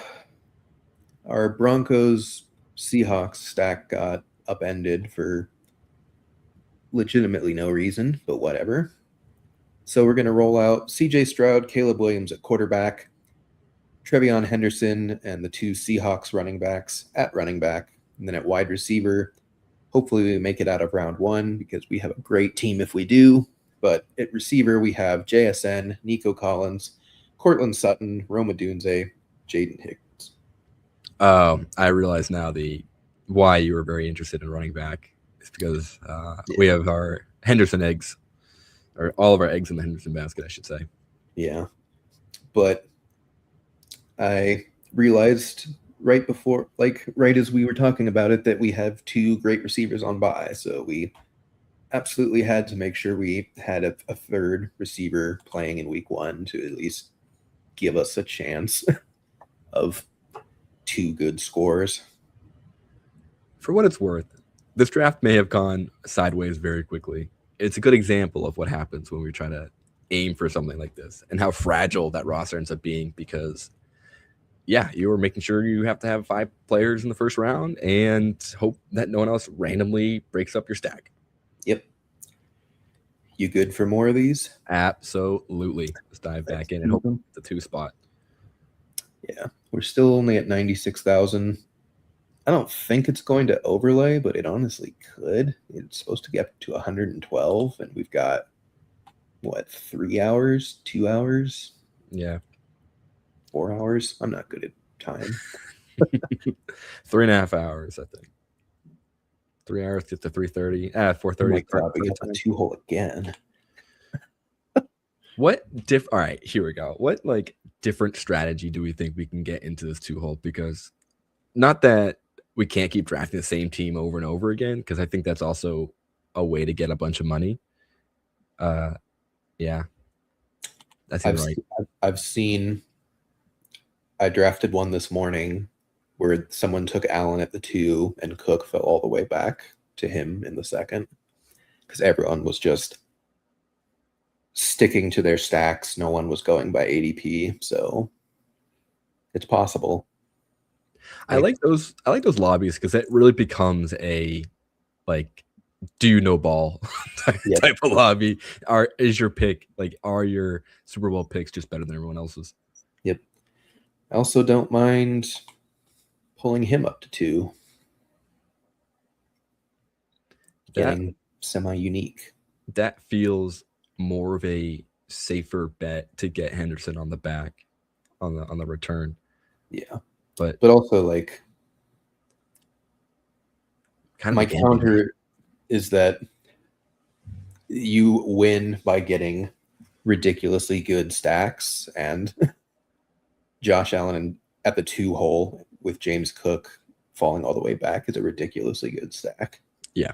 our Broncos Seahawks stack got upended for legitimately no reason, but whatever. So we're going to roll out CJ Stroud, Caleb Williams at quarterback, Trevion Henderson, and the 2 Seahawks running backs at running back. And then at wide receiver, hopefully we make it out of round 1 because we have a great team if we do. But at receiver, we have JSN, Nico Collins, Cortland Sutton, Roma Dunze, Jaden Higgins. I realize now why you were very interested in running back is because we have our Henderson eggs, or all of our eggs in the Henderson basket, I should say. Yeah. But I realized right as we were talking about it, that we have 2 great receivers on bye. So we absolutely had to make sure we had a 3rd receiver playing in week 1 to at least give us a chance of 2 good scores. For what it's worth, this draft may have gone sideways very quickly. It's a good example of what happens when we try to aim for something like this and how fragile that roster ends up being because, you were making sure you have to have 5 players in the first round and hope that no one else randomly breaks up your stack. Yep. You good for more of these? Absolutely. Let's dive back in and hope the 2 spot. Yeah. We're still only at 96,000. I don't think it's going to overlay, but it honestly could. It's supposed to get to 112, and we've got, 3 hours? 2 hours? Yeah. 4 hours? I'm not good at time. 3.5 hours, I think. 3 hours to 3:30. 4:30. We get the 2-hole again. All right, here we go. What different strategy do we think we can get into this 2-hole? Because not that we can't keep drafting the same team over and over again, because I think that's also a way to get a bunch of money. Yeah. That's right. I drafted one this morning where someone took Allen at the 2 and Cook fell all the way back to him in the second, because everyone was just sticking to their stacks. No one was going by ADP, so it's possible. I like those lobbies because it really becomes a like, do you know ball type of lobby. Is your pick are your Super Bowl picks just better than everyone else's? Yep. I also don't mind pulling him up to 2. Getting semi-unique. That feels more of a safer bet to get Henderson on the back on the return. Yeah. But also like kind of my counter is that you win by getting ridiculously good stacks, and Josh Allen at the 2 hole with James Cook falling all the way back is a ridiculously good stack. Yeah.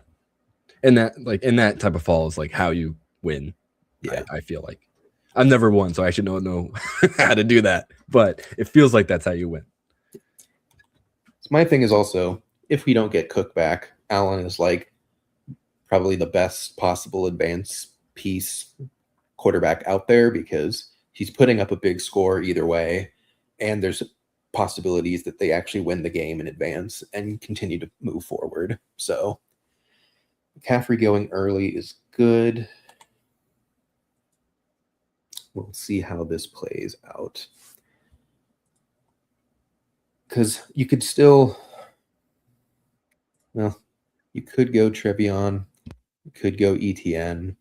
And that type of fall is like how you win. Yeah. I feel like I've never won, so I should know how to do that. But it feels like that's how you win. So my thing is also, if we don't get Cook back, Allen is like probably the best possible advance piece quarterback out there, because he's putting up a big score either way, and there's possibilities that they actually win the game in advance and continue to move forward. So McCaffrey going early is good. We'll see how this plays out, because you could still, well, you could go Trevion, you could go ETN,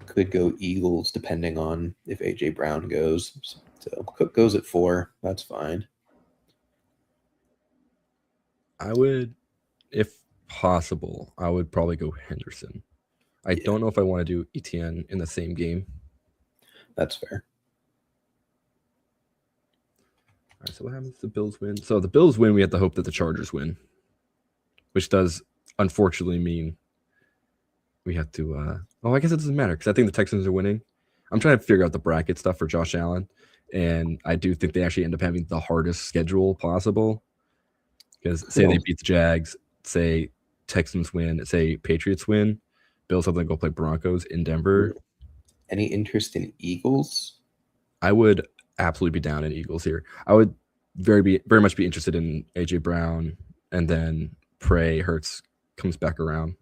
could go Eagles, depending on if AJ Brown goes. So Cook goes at 4. That's fine. I would, if possible, I would probably go Henderson. I don't know if I want to do ETN in the same game. That's fair. All right, so what happens if the Bills win? So the Bills win, we have to hope that the Chargers win, which does unfortunately mean we have to I guess it doesn't matter, because I think the Texans are winning. I'm trying to figure out the bracket stuff for Josh Allen, and I do think they actually end up having the hardest schedule possible, because say they beat the Jags, say Texans win, say Patriots win, Bills have to go play Broncos in Denver. Any interest in Eagles? I would absolutely be down in Eagles here. I would very much be interested in AJ Brown, and then pray Hurts comes back around.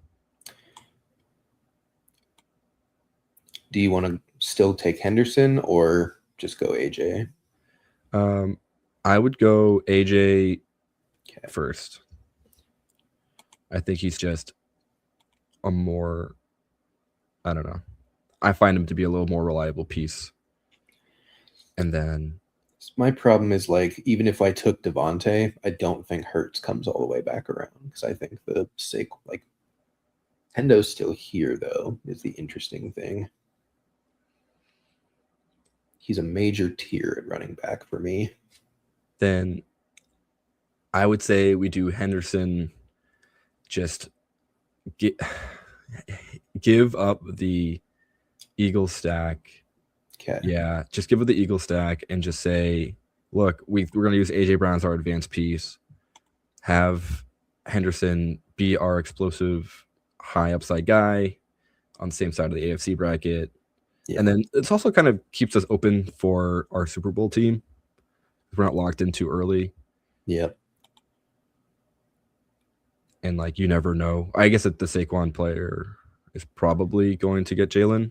Do you want to still take Henderson or just go AJ? I would go AJ first. I think he's just a more, I don't know. I find him to be a little more reliable piece. And then my problem is, like, even if I took Devontae, I don't think Hurts comes all the way back around, because I think the sake, like, Hendo's still here, though, is the interesting thing. He's a major tier at running back for me. Then I would say we do Henderson, just give up the Eagles stack. Okay. Yeah, just give it the Eagles stack and just say, look, we're going to use AJ Brown as our advanced piece. Have Henderson be our explosive, high upside guy on the same side of the AFC bracket. Yeah. And then it's also kind of keeps us open for our Super Bowl team. We're not locked in too early. Yep. And, like, you never know. I guess that the Saquon player is probably going to get Jalen.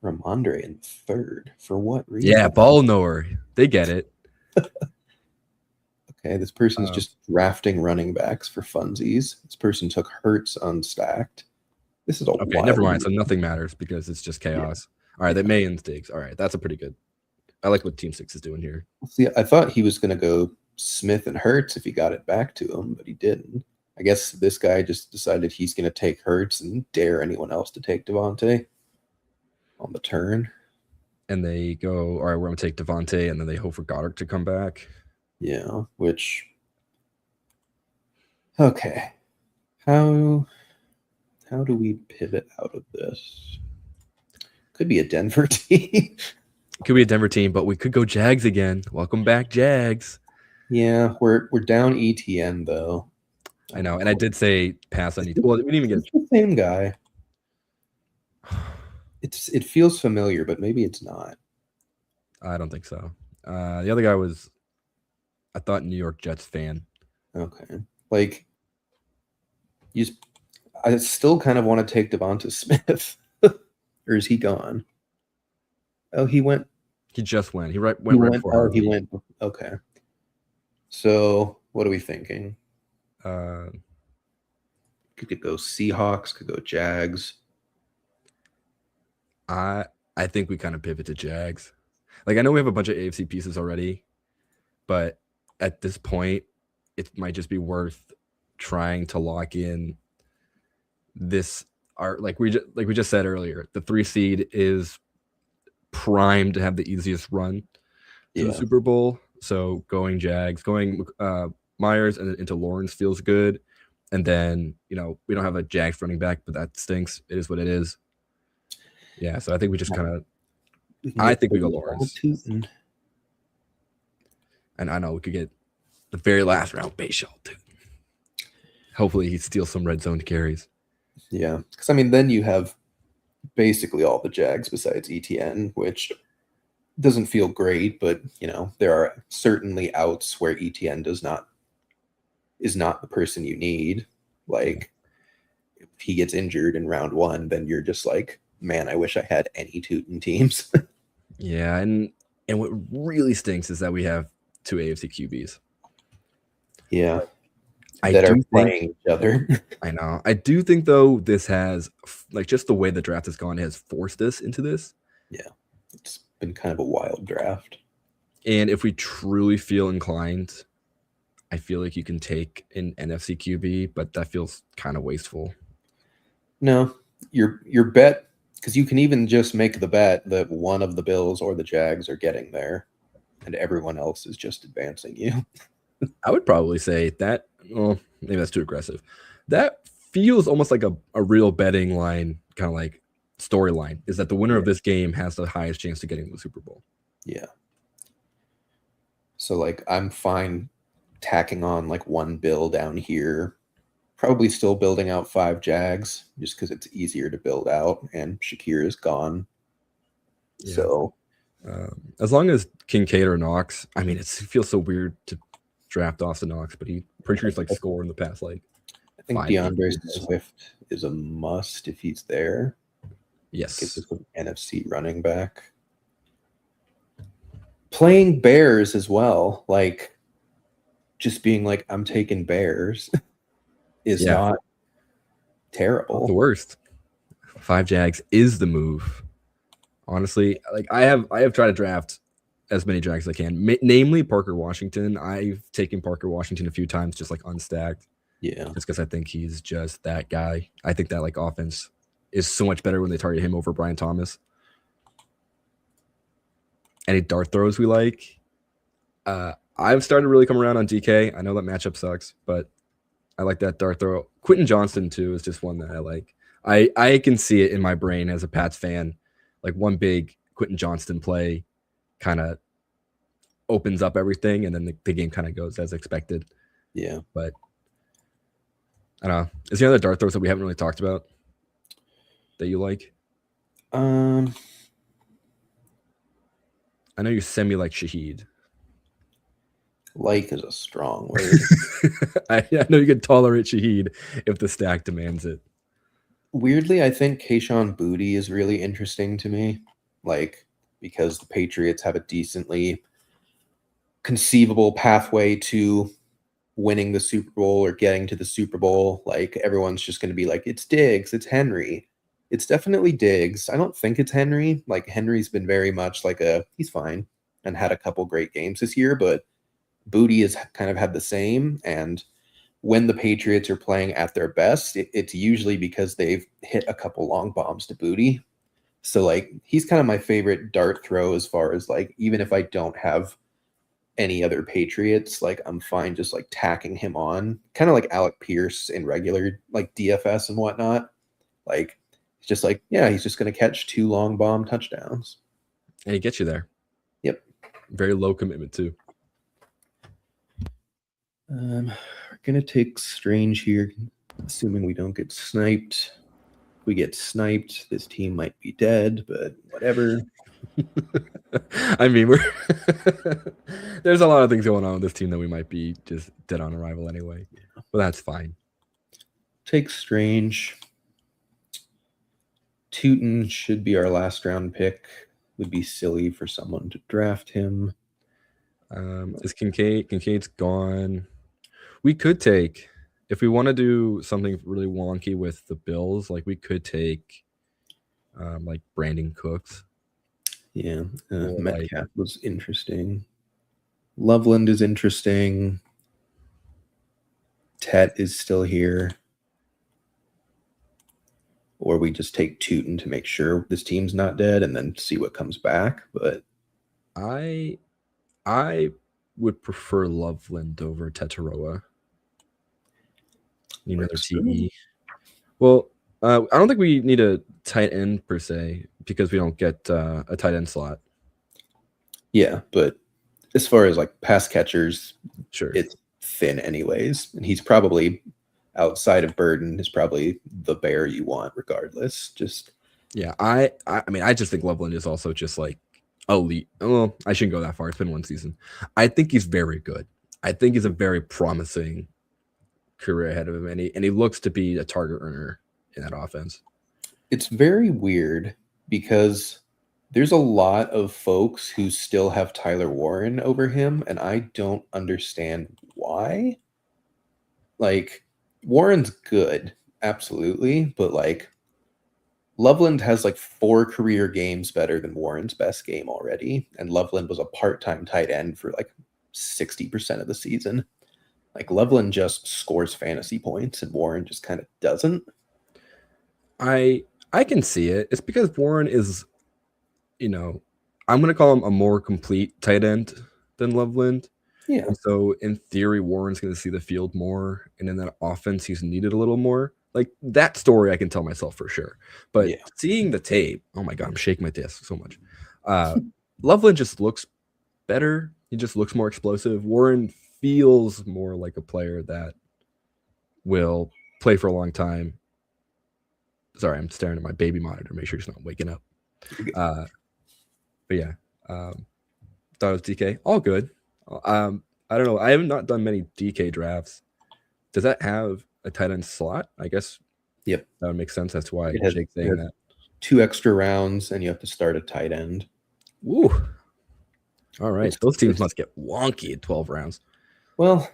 Ramondre in 3rd. For what reason? Yeah, ball knower. They get it. Okay, this person's just drafting running backs for funsies. This person took Hurts unstacked. This is a okay. Never mind. So nothing matters because it's just chaos. Yeah. All right, that May stakes. All right, that's a pretty good. I like what Team 6 is doing here. See, I thought he was going to go Smith and Hurts if he got it back to him, but he didn't. I guess this guy just decided he's going to take Hurts and dare anyone else to take Devontae on the turn. And they go, all right, we're going to take Devontae, and then they hope for Goddard to come back. Yeah, which, okay. How do we pivot out of this? Could be a Denver team. Could be a Denver team, but we could go Jags again. Welcome back, Jags. Yeah, we're down ETN though. I know, and I did say pass on ETN. Well, we didn't even It's the same guy. It feels familiar, but maybe it's not. I don't think so. The other guy was, I thought, New York Jets fan. Okay, like I still kind of want to take Devonta Smith, or is he gone? Oh, he went. He just went. He went He right went. before Oh, Harvey. he went. Okay. So what are we thinking? Could go Seahawks. Could go Jags. I think we kind of pivot to Jags. Like, I know we have a bunch of AFC pieces already, but at this point, it might just be worth trying to lock in this. Like we just said earlier, the 3 seed is primed to have the easiest run to the Super Bowl. So going Jags, going Myers and into Lawrence feels good. And then, we don't have a Jags running back, but that stinks. It is what it is. Yeah, so I think we just kind of, I think we go Lawrence. And I know we could get the very last round Bayshall too. Hopefully he steals some red zone carries. Yeah, because I mean, then you have basically all the Jags besides ETN, which doesn't feel great, but there are certainly outs where ETN is not the person you need. Like if he gets injured in round 1, then you're just like, man, I wish I had any Tootin teams. Yeah, and what really stinks is that we have 2 AFC QBs. Yeah. I that are do playing think, each other. I know. I do think, though, this has, like, just the way the draft has gone has forced us into this. Yeah. It's been kind of a wild draft. And if we truly feel inclined, I feel like you can take an NFC QB, but that feels kind of wasteful. No, your bet, because you can even just make the bet that one of the Bills or the Jags are getting there, and everyone else is just advancing you. I would probably say that, well, maybe that's too aggressive. That feels almost like a real betting line, kind of like storyline, is that the winner of this game has the highest chance to getting to the Super Bowl. Yeah. So, like, I'm fine tacking on, like, one Bill down here. Probably still building out 5 Jags, just because it's easier to build out, and Shakir is gone. Yeah. So, as long as Kincaid or Knox, I mean, it feels so weird to draft Austin Knox, but he pretty sure he's like scored in the past, like, I think DeAndre Swift is a must if he's there. Yes. It's an NFC running back. Playing Bears as well, like, just being like, I'm taking Bears is not terrible. Not the worst. 5 Jags is the move. Honestly, like, I have tried to draft as many Jags as I can, namely Parker Washington. I've taken Parker Washington a few times, just like unstacked. Yeah. Just because I think he's just that guy. I think that, like, offense is so much better when they target him over Brian Thomas. Any dart throws we like? I've started to really come around on DK. I know that matchup sucks, but I like that dart throw. Quentin Johnston, too, is just one that I like. I can see it in my brain as a Pats fan. Like, one big Quentin Johnston play kind of opens up everything, and then the game kind of goes as expected. Yeah. But I don't know. Is there other dart throws that we haven't really talked about that you like? I know you semi like Shaheed. Like is a strong word. I know you can tolerate Shaheed if the stack demands it. Weirdly, I think Kayshon Boutte is really interesting to me, like, because the Patriots have a decently conceivable pathway to winning the Super Bowl or getting to the Super Bowl. Like, everyone's just going to be like, it's Diggs, it's Henry. It's definitely Diggs. I don't think it's Henry. Like, Henry's been very much like he's fine and had a couple great games this year, but Boutte has kind of had the same. And when the Patriots are playing at their best, it's usually because they've hit a couple long bombs to Boutte. So, like, he's kind of my favorite dart throw as far as, like, even if I don't have any other Patriots, like, I'm fine just, like, tacking him on. Kind of like Alec Pierce in regular, like, DFS and whatnot. Like, it's just like, yeah, he's just going to catch 2 long bomb touchdowns. And he gets you there. Yep. Very low commitment, too. We're gonna take Strange here, assuming we don't get sniped. If we get sniped, this team might be dead, but whatever. I mean, there's a lot of things going on with this team that we might be just dead on arrival anyway. But that's fine. Take Strange. Tootin should be our last round pick. Would be silly for someone to draft him. Is Kincaid? Kincaid's gone. We could take, if we want to do something really wonky with the Bills, like we could take like Brandon Cooks. Yeah, Or Metcalf was interesting. Loveland is interesting. Tet is still here. Or we just take Tootin to make sure this team's not dead and then see what comes back. But I would prefer Loveland over Tetaroa. Need another TE. Well, I don't think we need a tight end per se because we don't get a tight end slot. Yeah, but as far as like pass catchers, Sure, it's thin anyways. And he's probably outside of Burden is probably the bear you want regardless. Just yeah. I mean, I just think Loveland is also just like elite. Well, I shouldn't go that far. It's been one season. I think he's very good. I think he's a very promising career ahead of him, and he looks to be a target earner in that offense. It's very weird because there's a lot of folks who still have Tyler Warren over him, and I don't understand why. Like, Warren's good, absolutely, but like Loveland has like 4 career games better than Warren's best game already, and Loveland was a part-time tight end for like 60% of the season. Like Loveland just scores fantasy points and Warren just kind of doesn't. I can see it. It's because Warren is, I'm going to call him a more complete tight end than Loveland. Yeah. And so in theory, Warren's going to see the field more, and in that offense, he's needed a little more. Like that story, I can tell myself for sure. But seeing the tape, oh my god, I'm shaking my desk so much. Loveland just looks better. He just looks more explosive. Warren feels more like a player that will play for a long time. Sorry, I'm staring at my baby monitor. Make sure he's not waking up. But yeah, thought it was DK. All good. I don't know. I have not done many DK drafts. Does that have a tight end slot? I guess. Yep. That would make sense. That's why Jake's saying that. 2 extra rounds, and you have to start a tight end. Woo. All right. Those teams must get wonky at 12 rounds. Well,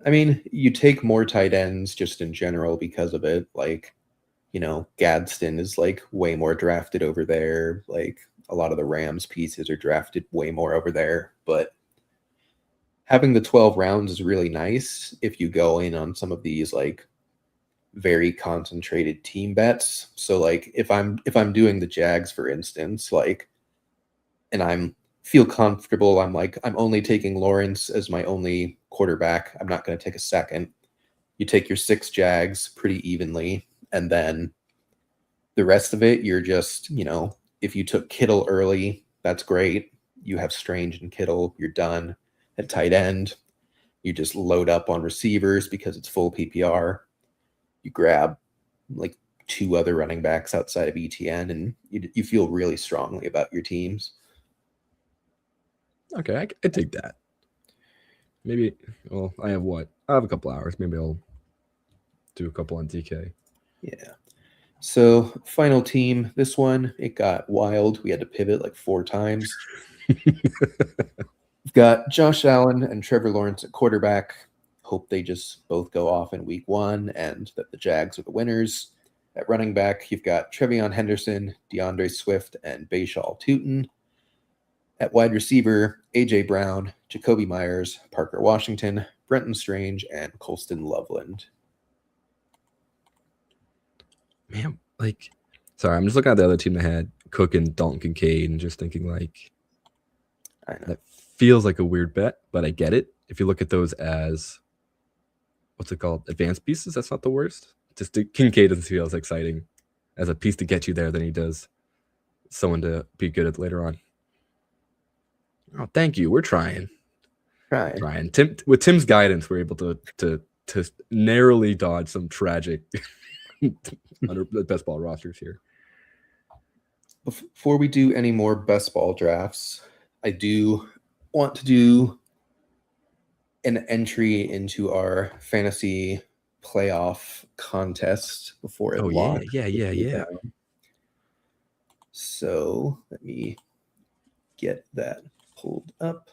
I mean, you take more tight ends just in general because of it. Like, Gadsden is like way more drafted over there. Like a lot of the Rams pieces are drafted way more over there. But having the 12 rounds is really nice if you go in on some of these like very concentrated team bets. So like if I'm doing the Jags, for instance, like, and I'm feel comfortable, I'm only taking Lawrence as my only quarterback. I'm not going to take a second. You take your 6 Jags pretty evenly, and then the rest of it, you're just, if you took Kittle early, that's great. You have Strange and Kittle, you're done. At tight end, you just load up on receivers because it's full PPR. You grab like 2 other running backs outside of ETN, and you feel really strongly about your teams. Okay, I take that. Maybe, well, I have a couple hours. Maybe I'll do a couple on DK. Yeah. So, final team. This one, it got wild. We had to pivot like 4 times. We've got Josh Allen and Trevor Lawrence at quarterback. Hope they just both go off in week 1 and that the Jags are the winners. At running back, you've got Trevion Henderson, DeAndre Swift, and Bayshal Tootin. At wide receiver, A.J. Brown, Jacoby Myers, Parker Washington, Brenton Strange, and Colston Loveland. Man, sorry, I'm just looking at the other team that had Cook and Dalton Kincaid and just thinking I know. That feels like a weird bet, but I get it. If you look at those as, what's it called? Advanced pieces, that's not the worst. Just Kincaid doesn't feel as exciting as a piece to get you there than he does someone to be good at later on. Oh, thank you. We're trying. Trying. With Tim's guidance, we're able to narrowly dodge some tragic under the best ball rosters here. Before we do any more best ball drafts, I do want to do an entry into our fantasy playoff contest before it locks. Yeah. So let me get that pulled up.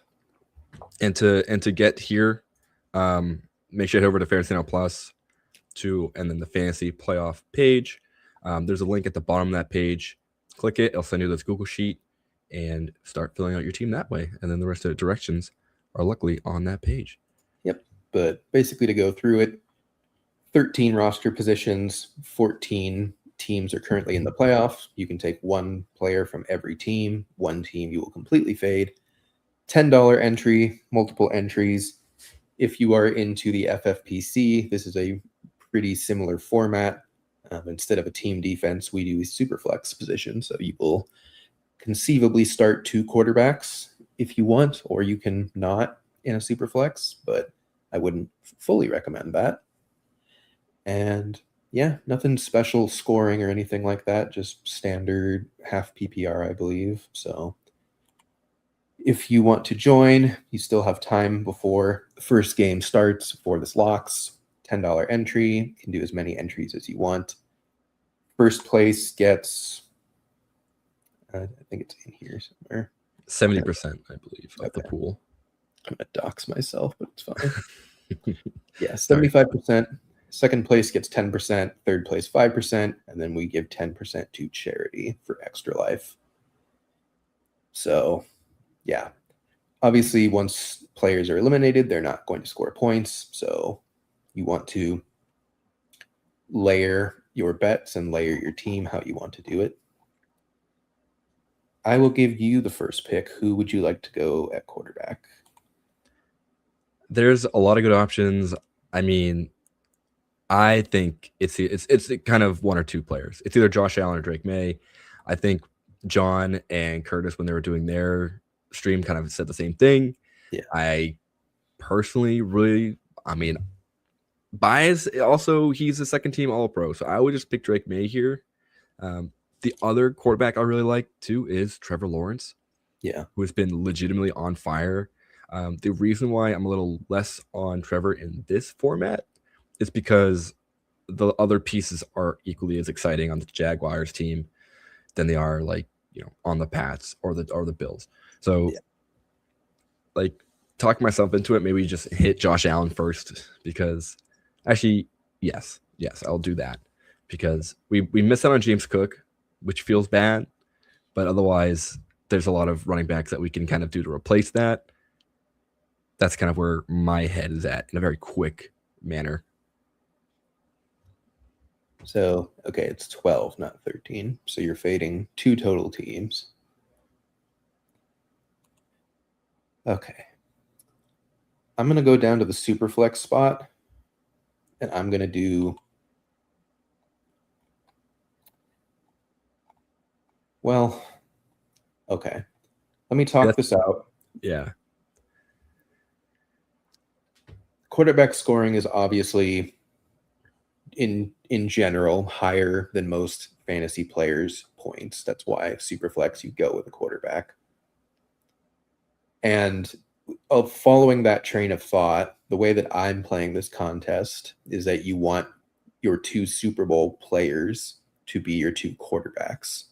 And to get here, make sure to head over to Fantasy Now Plus and then the fantasy playoff page. There's a link at the bottom of that page. Click it, it'll send you this Google Sheet and start filling out your team that way. And then the rest of the directions are luckily on that page. Yep. But basically, to go through it, 13 roster positions, 14 teams are currently in the playoffs. You can take one player from every team. One team you will completely fade. $10 entry, multiple entries. If you are into the FFPC, this is a pretty similar format. Instead of a team defense, we do a super flex position. So you will conceivably start 2 quarterbacks if you want, or you can not in a super flex, but I wouldn't fully recommend that. And yeah, nothing special scoring or anything like that, just standard half PPR, I believe. So if you want to join, you still have time before the first game starts, before this locks. $10 entry, you can do as many entries as you want. First place gets, I think it's in here somewhere. 70%, I believe, of the pool. I'm going to dox myself, but it's fine. Yeah, 75%. Second place gets 10%, third place 5%, and then we give 10% to charity for Extra Life. So, yeah. Obviously, once players are eliminated, they're not going to score points. So you want to layer your bets and layer your team how you want to do it. I will give you the first pick. Who would you like to go at quarterback? There's a lot of good options. I mean, I think it's kind of one or two players. It's either Josh Allen or Drake May. I think John and Curtis, when they were doing their stream, kind of said the same thing. Yeah. I personally bias. Also, he's a second team All-Pro, so I would just pick Drake May here. The other quarterback I really like too is Trevor Lawrence. Yeah, who has been legitimately on fire. The reason why I'm a little less on Trevor in this format is because the other pieces are equally as exciting on the Jaguars team than they are on the Pats or the Bills. So talk myself into it. Maybe just hit Josh Allen first, because actually, yes, I'll do that, because we missed out on James Cook, which feels bad, but otherwise there's a lot of running backs that we can kind of do to replace that. That's kind of where my head is at in a very quick manner. So, okay, it's 12, not 13. So you're fading 2 total teams. Okay. I'm going to go down to the super flex spot, and I'm going to do, well, okay. Let me talk this out. Yeah. Quarterback scoring is obviously in general higher than most fantasy players' points. That's why Superflex, you go with a quarterback. And following that train of thought, the way that I'm playing this contest is that you want your 2 Super Bowl players to be your 2 quarterbacks,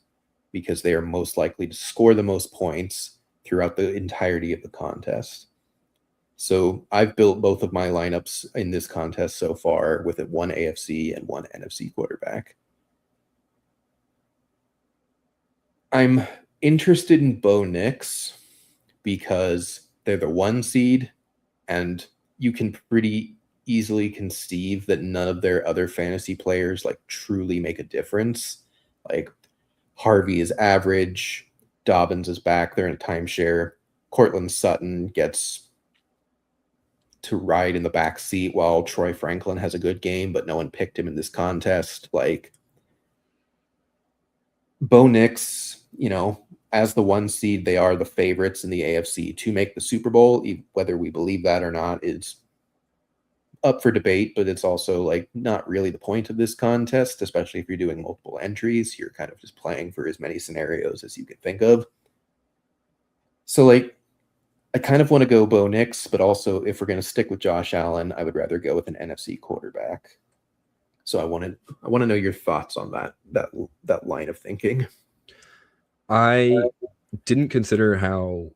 because they are most likely to score the most points throughout the entirety of the contest. So I've built both of my lineups in this contest so far with one AFC and one NFC quarterback. I'm interested in Bo Nix because they're the 1 seed, and you can pretty easily conceive that none of their other fantasy players truly make a difference. Harvey is average, Dobbins is back, they're in a timeshare, Cortland Sutton gets to ride in the back seat while Troy Franklin has a good game, but no one picked him in this contest. Bo Nix, as the 1 seed, they are the favorites in the AFC to make the Super Bowl. Whether we believe that or not is up for debate, but it's also like not really the point of this contest, especially if you're doing multiple entries. You're kind of just playing for as many scenarios as you can think of. So like, I kind of want to go Bo Nix, but also if we're going to stick with Josh Allen, I would rather go with an NFC quarterback. So I want to know your thoughts on that line of thinking. I didn't consider how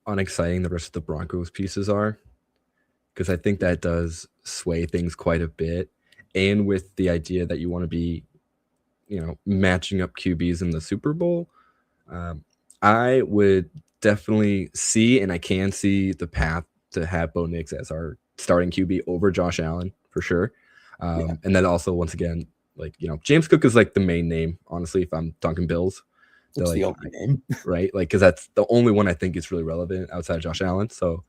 unexciting the rest of the Broncos pieces are, because I think that does sway things quite a bit. And with the idea that you want to be, matching up QBs in the Super Bowl, I would definitely see, and I can see the path to have Bo Nix as our starting QB over Josh Allen for sure. And then also, once again, like, James Cook is like the main name, honestly, if I'm talking Bills. It's the only name. Right? Like, because that's the only one I think is really relevant outside of Josh Allen. So,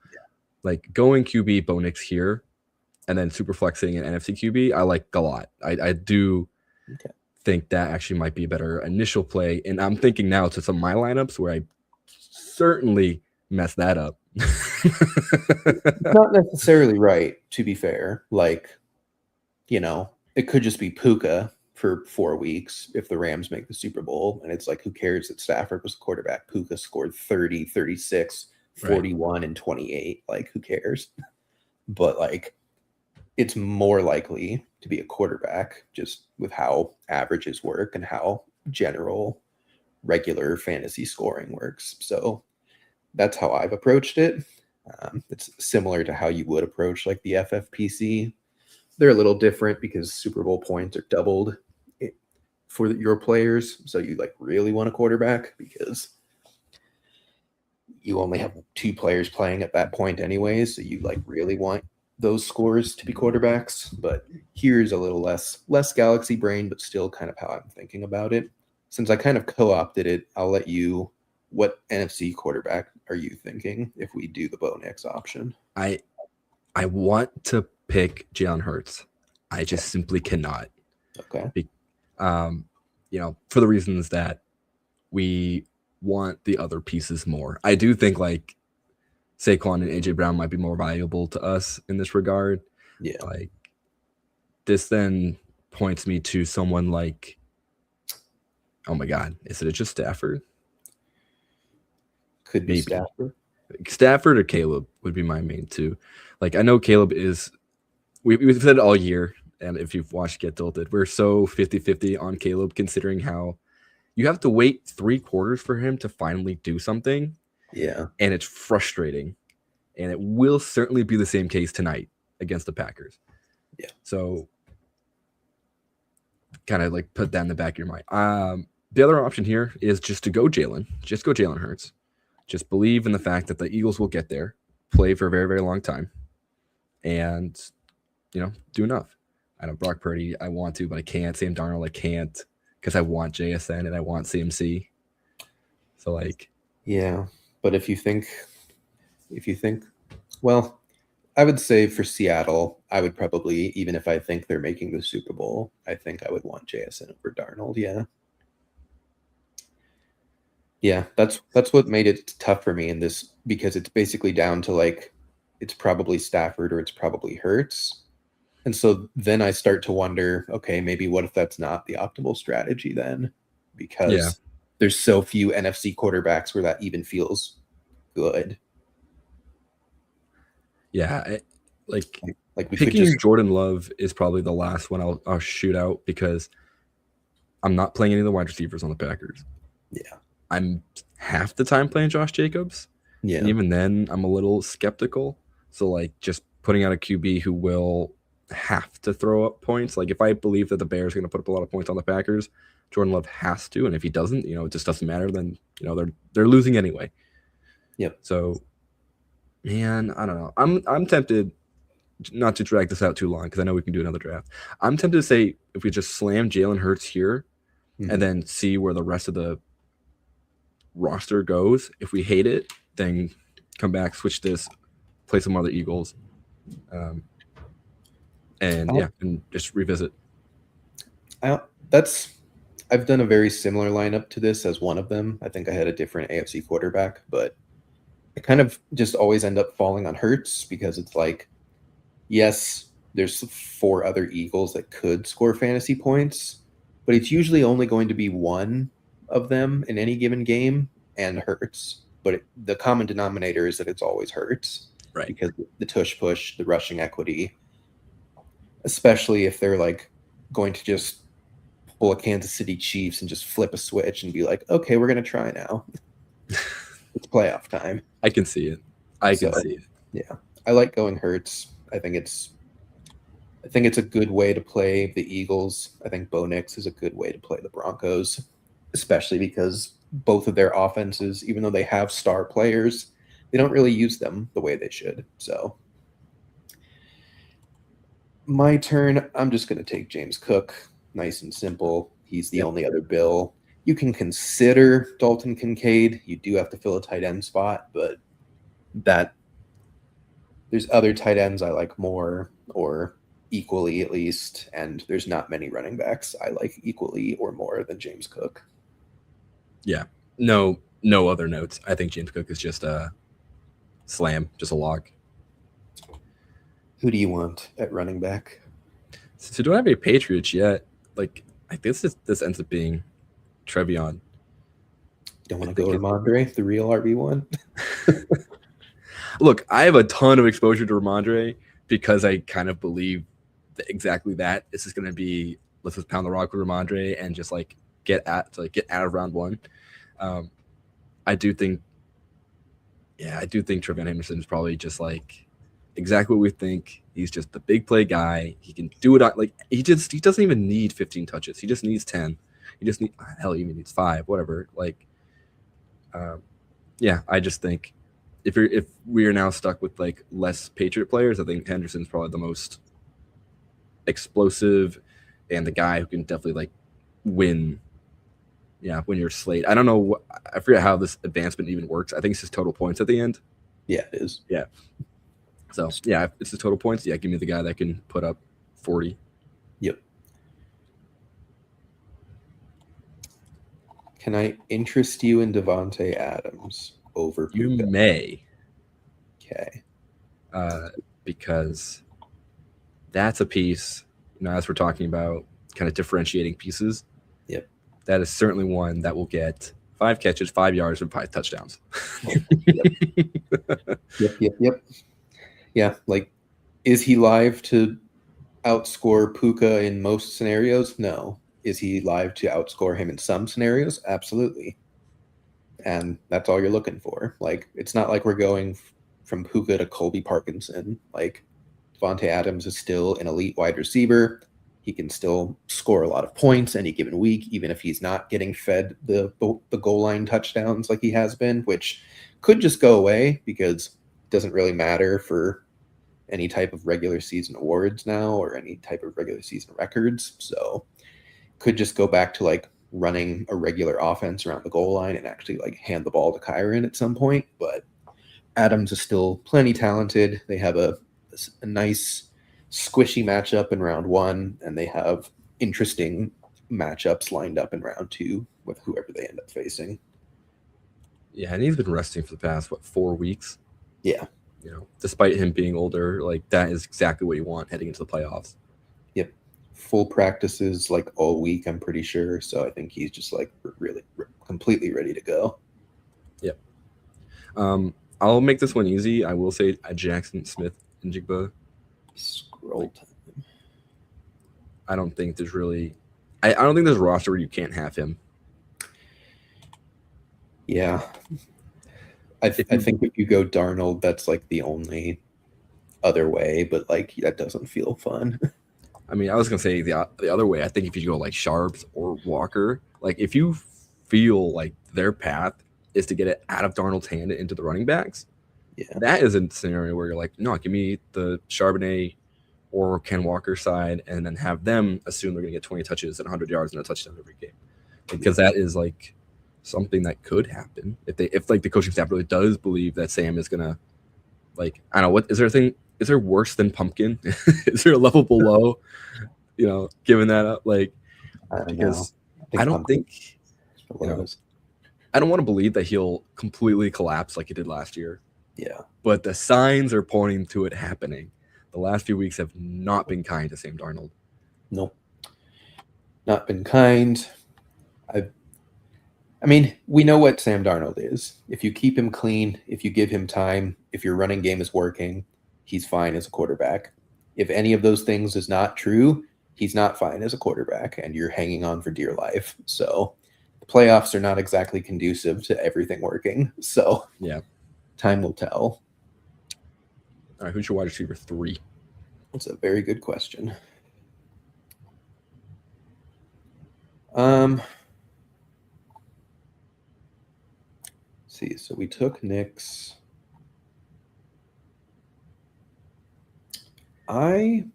like, going QB Bo Nix here and then super flexing an NFC QB, I like a lot. I do think that actually might be a better initial play. And I'm thinking now to some of my lineups where I certainly messed that up. Not necessarily right, to be fair. Like, it could just be Puka for 4 weeks if the Rams make the Super Bowl. And it's like, who cares that Stafford was the quarterback? Puka scored 30, 36, 41, right, and 28. Like, who cares? But, like, it's more likely to be a quarterback just with how averages work and how general regular fantasy scoring works. So that's how I've approached it. It's similar to how you would approach like the FFPC. They're a little different because Super Bowl points are doubled for your players. So you like really want a quarterback because you only have 2 players playing at that point anyways. So you like really want those scores to be quarterbacks. But here's a little less galaxy brain, but still kind of how I'm thinking about it. Since I kind of co-opted it, I'll let you. What NFC quarterback are you thinking if we do the Bo Nix option? I want to pick Jalen Hurts. I just simply cannot. Okay. For the reasons that we want the other pieces more. I do think like Saquon and AJ Brown might be more valuable to us in this regard. Yeah. Like this then points me to someone like, oh my God, is it just Stafford? Could be Maybe. Stafford or Caleb would be my main two. Like I know Caleb is, we've said it all year, and if you've watched Get Tilted, we're so 50-50 on Caleb, considering how you have to wait 3 quarters for him to finally do something. Yeah. And it's frustrating. And it will certainly be the same case tonight against the Packers. Yeah. So kind of like put that in the back of your mind. The other option here is just to go Jalen. Just go Jalen Hurts. Just believe in the fact that the Eagles will get there, play for a very, very long time, and, do enough. I know Brock Purdy, I want to, but I can't. Sam Darnold, I can't, because I want JSN and I want CMC. So, like... Yeah, but if you think, well, I would say for Seattle, I would probably, even if I think they're making the Super Bowl, I think I would want JSN over Darnold, yeah. Yeah, that's what made it tough for me in this, because it's basically down to like, it's probably Stafford or it's probably Hurts. And so then I start to wonder, okay, maybe what if that's not the optimal strategy then? Because there's so few NFC quarterbacks where that even feels good. Yeah, like we picking Jordan Love is probably the last one I'll shoot out, because I'm not playing any of the wide receivers on the Packers. Yeah. I'm half the time playing Josh Jacobs. Yeah. And even then, I'm a little skeptical. So, like, just putting out a QB who will have to throw up points. Like, if I believe that the Bears are going to put up a lot of points on the Packers, Jordan Love has to. And if he doesn't, it just doesn't matter. Then, they're losing anyway. Yep. So, man, I don't know. I'm tempted, not to drag this out too long, because I know we can do another draft. I'm tempted to say if we just slam Jalen Hurts here and then see where the rest of the roster goes. If we hate it, then come back, switch this, play some other Eagles, and just revisit. That's I've done a very similar lineup to this as one of them. I think I had a different AFC quarterback, but I kind of just always end up falling on Hurts because it's like, yes, there's 4 other Eagles that could score fantasy points, but it's usually only going to be one of them in any given game and Hurts. But the common denominator is that it's always Hurts. Right. Because the tush push, the rushing equity, especially if they're like going to just pull a Kansas City Chiefs and just flip a switch and be like, okay, we're going to try now. It's playoff time. I can see it. I can see it. Yeah. I like going Hurts. I think it's a good way to play the Eagles. I think Bo Nix is a good way to play the Broncos, especially because both of their offenses, even though they have star players, they don't really use them the way they should. So my turn, I'm just going to take James Cook. Nice and simple. He's the only other Bill. You can consider Dalton Kincaid. You do have to fill a tight end spot, but there's other tight ends I like more, or equally at least, and there's not many running backs I like equally or more than James Cook. Yeah. No other notes. I think James Cook is just a slam, just a lock. Who do you want at running back? So do I have a Patriots yet? Like, I think this ends up being Trevion. Don't want to go Ramondre, the real RB1? Look, I have a ton of exposure to Ramondre because I kind of believe that exactly that. This is going to be, let's just pound the rock with Ramondre and just like get out of round one. I do think Trevion Henderson is probably just like exactly what we think. He's just the big play guy. He can do it. Like he doesn't even need 15 touches. He just needs 10. He even needs 5, whatever. Like, I just think if we are now stuck with like less Patriot players, I think Henderson's probably the most explosive and the guy who can definitely like win your slate. I don't know. I forget how this advancement even works. I think it's just total points at the end. Yeah, it is. Yeah. So, if it's the total points, give me the guy that can put up 40. Yep. Can I interest you in Devontae Adams over Puka? You may. Okay. Because that's a piece, as we're talking about kind of differentiating pieces. Yep. That is certainly one that will get 5 catches, 5 yards, and 5 touchdowns. Yep. Yeah, like, is he live to outscore Puka in most scenarios? No. Is he live to outscore him in some scenarios? Absolutely. And that's all you're looking for. Like, it's not like we're going from Puka to Colby Parkinson. Like, Devontae Adams is still an elite wide receiver. He can still score a lot of points any given week, even if he's not getting fed the goal line touchdowns like he has been, which could just go away because it doesn't really matter for any type of regular season awards now or any type of regular season records. So could just go back to like running a regular offense around the goal line and actually like hand the ball to Kyron at some point. But Adams is still plenty talented. They have a nice squishy matchup in round 1, and they have interesting matchups lined up in round 2 with whoever they end up facing. Yeah, and he's been resting for the past 4 weeks. Yeah. Despite him being older, like that is exactly what you want heading into the playoffs. Yep. Full practices like all week, I'm pretty sure. So I think he's just like really completely ready to go. Yep. I'll make this one easy. I will say Jackson Smith and Jigba. Scroll time. I don't think there's really I don't think there's a roster where you can't have him. Yeah. I think if you go Darnold, that's like the only other way, but like that doesn't feel fun. I mean, I was gonna say the other way. I think if you go like Sharps or Walker, like if you feel like their path is to get it out of Darnold's hand and into the running backs, that is a scenario where you're like, no, give me the Charbonnet or Ken Walker side, and then have them assume they're gonna get 20 touches and 100 yards and a touchdown every game, because that is like something that could happen if like the coaching staff really does believe that Sam is gonna, like, I don't know, what is there a thing, is there worse than Pumpkin? Is there a level below, giving that up? Like, because I don't think, one of those. I don't want to believe that he'll completely collapse like he did last year. Yeah. But the signs are pointing to it happening. The last few weeks have not been kind to Sam Darnold. Nope. Not been kind. I mean, we know what Sam Darnold is. If you keep him clean, if you give him time, if your running game is working, he's fine as a quarterback. If any of those things is not true, he's not fine as a quarterback, and you're hanging on for dear life. So the playoffs are not exactly conducive to everything working. So yeah, time will tell. All right, who's your wide receiver 3? That's a very good question. See, so we took Nick's. I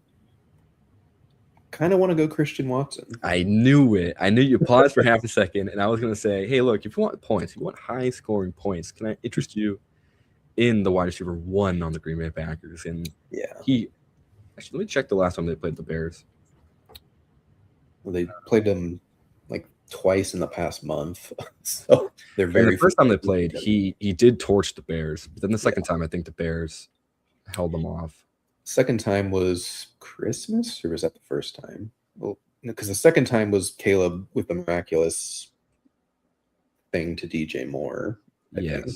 kind of want to go Christian Watson. I knew it. I knew you paused for half a second, and I was going to say, hey, look, if you want points, if you want high-scoring points, can I interest you in the wide receiver 1 on the Green Bay Packers? And yeah, actually, let me check the last time they played the Bears. Well, they played them like twice in the past month, so they're very. And the first time they played, he did torch the Bears, but then the second time, I think the Bears held them off. Second time was Christmas, or was that the first time? Well, because the second time was Caleb with the miraculous thing to DJ Moore. I think.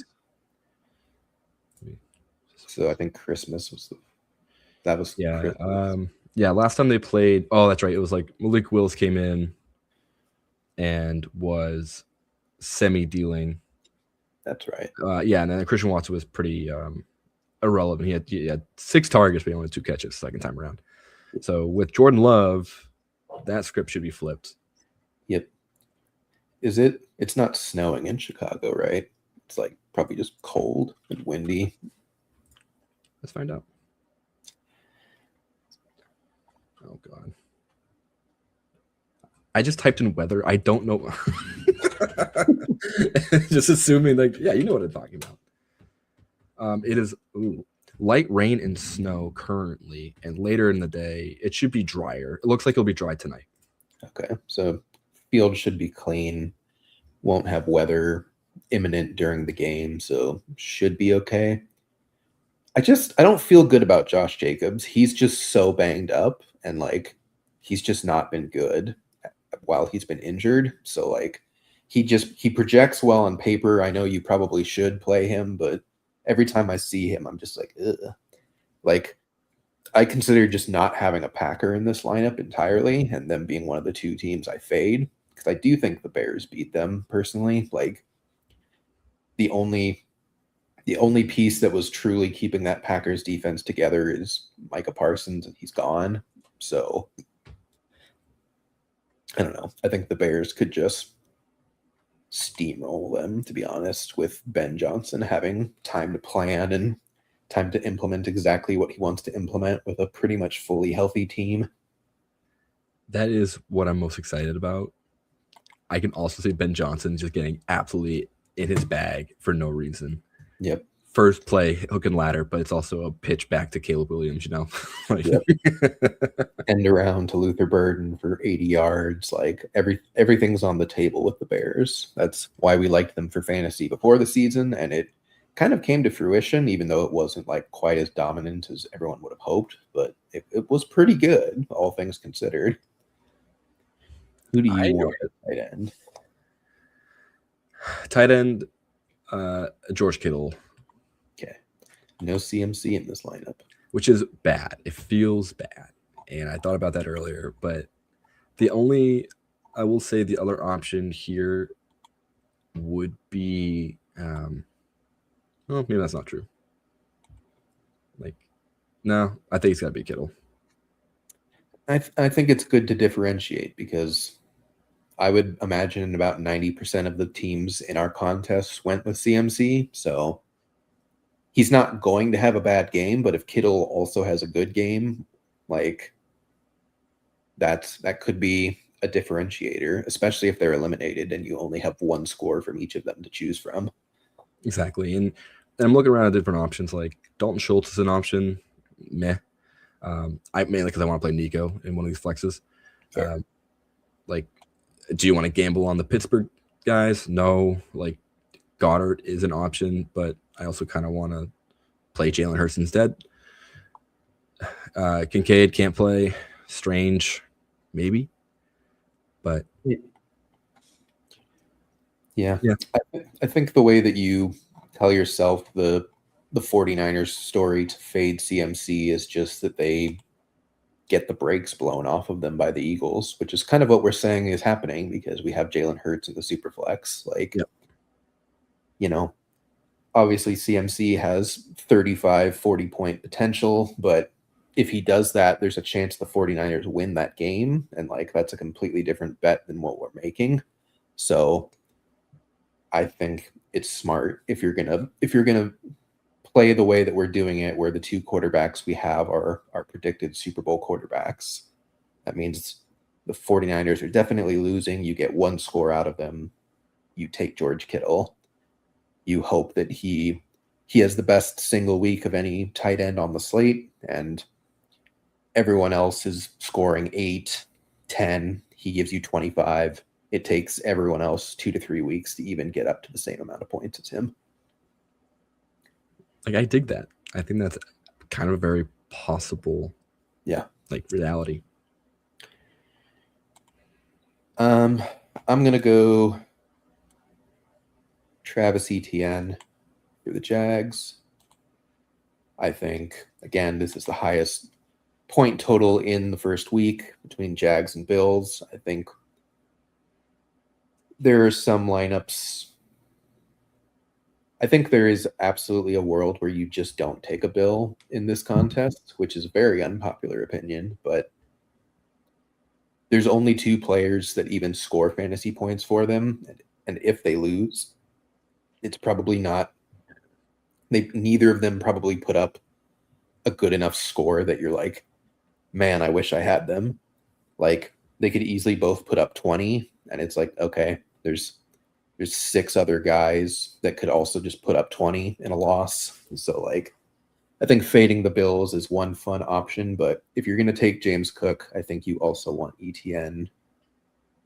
So I think Christmas was that was Christmas. Last time they played, oh, that's right. It was like Malik Willis came in and was semi-dealing. That's right. And then Christian Watson was pretty irrelevant. He had 6 targets, but he only had 2 catches the second time around. So with Jordan Love, that script should be flipped. Yep. It's not snowing in Chicago, right? It's like probably just cold and windy. Let's find out. Oh, God. I just typed in weather. I don't know. Just assuming, you know what I'm talking about. It is light rain and snow currently, and later in the day, it should be drier. It looks like it'll be dry tonight. Okay, so field should be clean. Won't have weather imminent during the game, so should be okay. I don't feel good about Josh Jacobs. He's just so banged up, and he's just not been good while he's been injured. So he projects well on paper. I know you probably should play him, but every time I see him, I'm just like, ugh. I consider just not having a Packer in this lineup entirely, and them being one of the 2 teams I fade, because I do think the Bears beat them personally. The only piece that was truly keeping that Packers defense together is Micah Parsons, and he's gone. So I don't know. I think the Bears could just steamroll them, to be honest, with Ben Johnson having time to plan and time to implement exactly what he wants to implement with a pretty much fully healthy team. That is what I'm most excited about. I can also say Ben Johnson just getting absolutely in his bag for no reason. Yep. First play, hook and ladder, but it's also a pitch back to Caleb Williams, Yep. End around to Luther Burden for 80 yards. Everything's on the table with the Bears. That's why we liked them for fantasy before the season, and it kind of came to fruition, even though it wasn't quite as dominant as everyone would have hoped, but it was pretty good, all things considered. Who do you want at tight end? Tight end, George Kittle. Okay. No CMC in this lineup. Which is bad. It feels bad. And I thought about that earlier, but I will say the other option here would be, well, maybe that's not true. No, I think it's got to be Kittle. I think it's good to differentiate, because I would imagine about 90% of the teams in our contest went with CMC. So he's not going to have a bad game, but if Kittle also has a good game, that could be a differentiator, especially if they're eliminated and you only have 1 score from each of them to choose from. Exactly. And I'm looking around at different options. Dalton Schultz is an option. Meh. I mainly because I want to play Nico in one of these flexes. Sure. do you want to gamble on the Pittsburgh guys? No. Like Goddard is an option, but I also kind of want to play Jalen Hurts instead. Kincaid can't play. Strange, maybe. But yeah. I think the way that you tell yourself the 49ers story to fade CMC is just that they get the brakes blown off of them by the Eagles, which is kind of what we're saying is happening because we have Jalen Hurts in the Superflex. Like, you know, obviously CMC has 35, 40-point potential, but if he does that, there's a chance the 49ers win that game. And like, that's a completely different bet than what we're making. So I think it's smart if you're gonna play the way that we're doing it, where the two quarterbacks we have are our predicted Super Bowl quarterbacks. That means the 49ers are definitely losing. You get one score out of them. You take George Kittle. You hope that he has the best single week of any tight end on the slate, and everyone else is scoring 8, 10. He gives you 25. It takes everyone else 2 to 3 weeks to even get up to the same amount of points as him. Like, I dig that. I think that's kind of a very possible, like, reality. I'm gonna go Travis Etienne for the Jags. I think, again, this is the highest point total in the first week between Jags and Bills. I think there are some lineups. I think there is absolutely a world where you just don't take a Bill in this contest, which is a very unpopular opinion, but there's only 2 players that even score fantasy points for them. And if they lose, it's probably not, neither of them probably put up a good enough score that you're like, man, I wish I had them. Like, they could easily both put up 20, and it's like, okay, there's 6 other guys that could also just put up 20 in a loss. So, like, I think fading the Bills is one fun option, but if you're going to take James Cook, I think you also want ETN,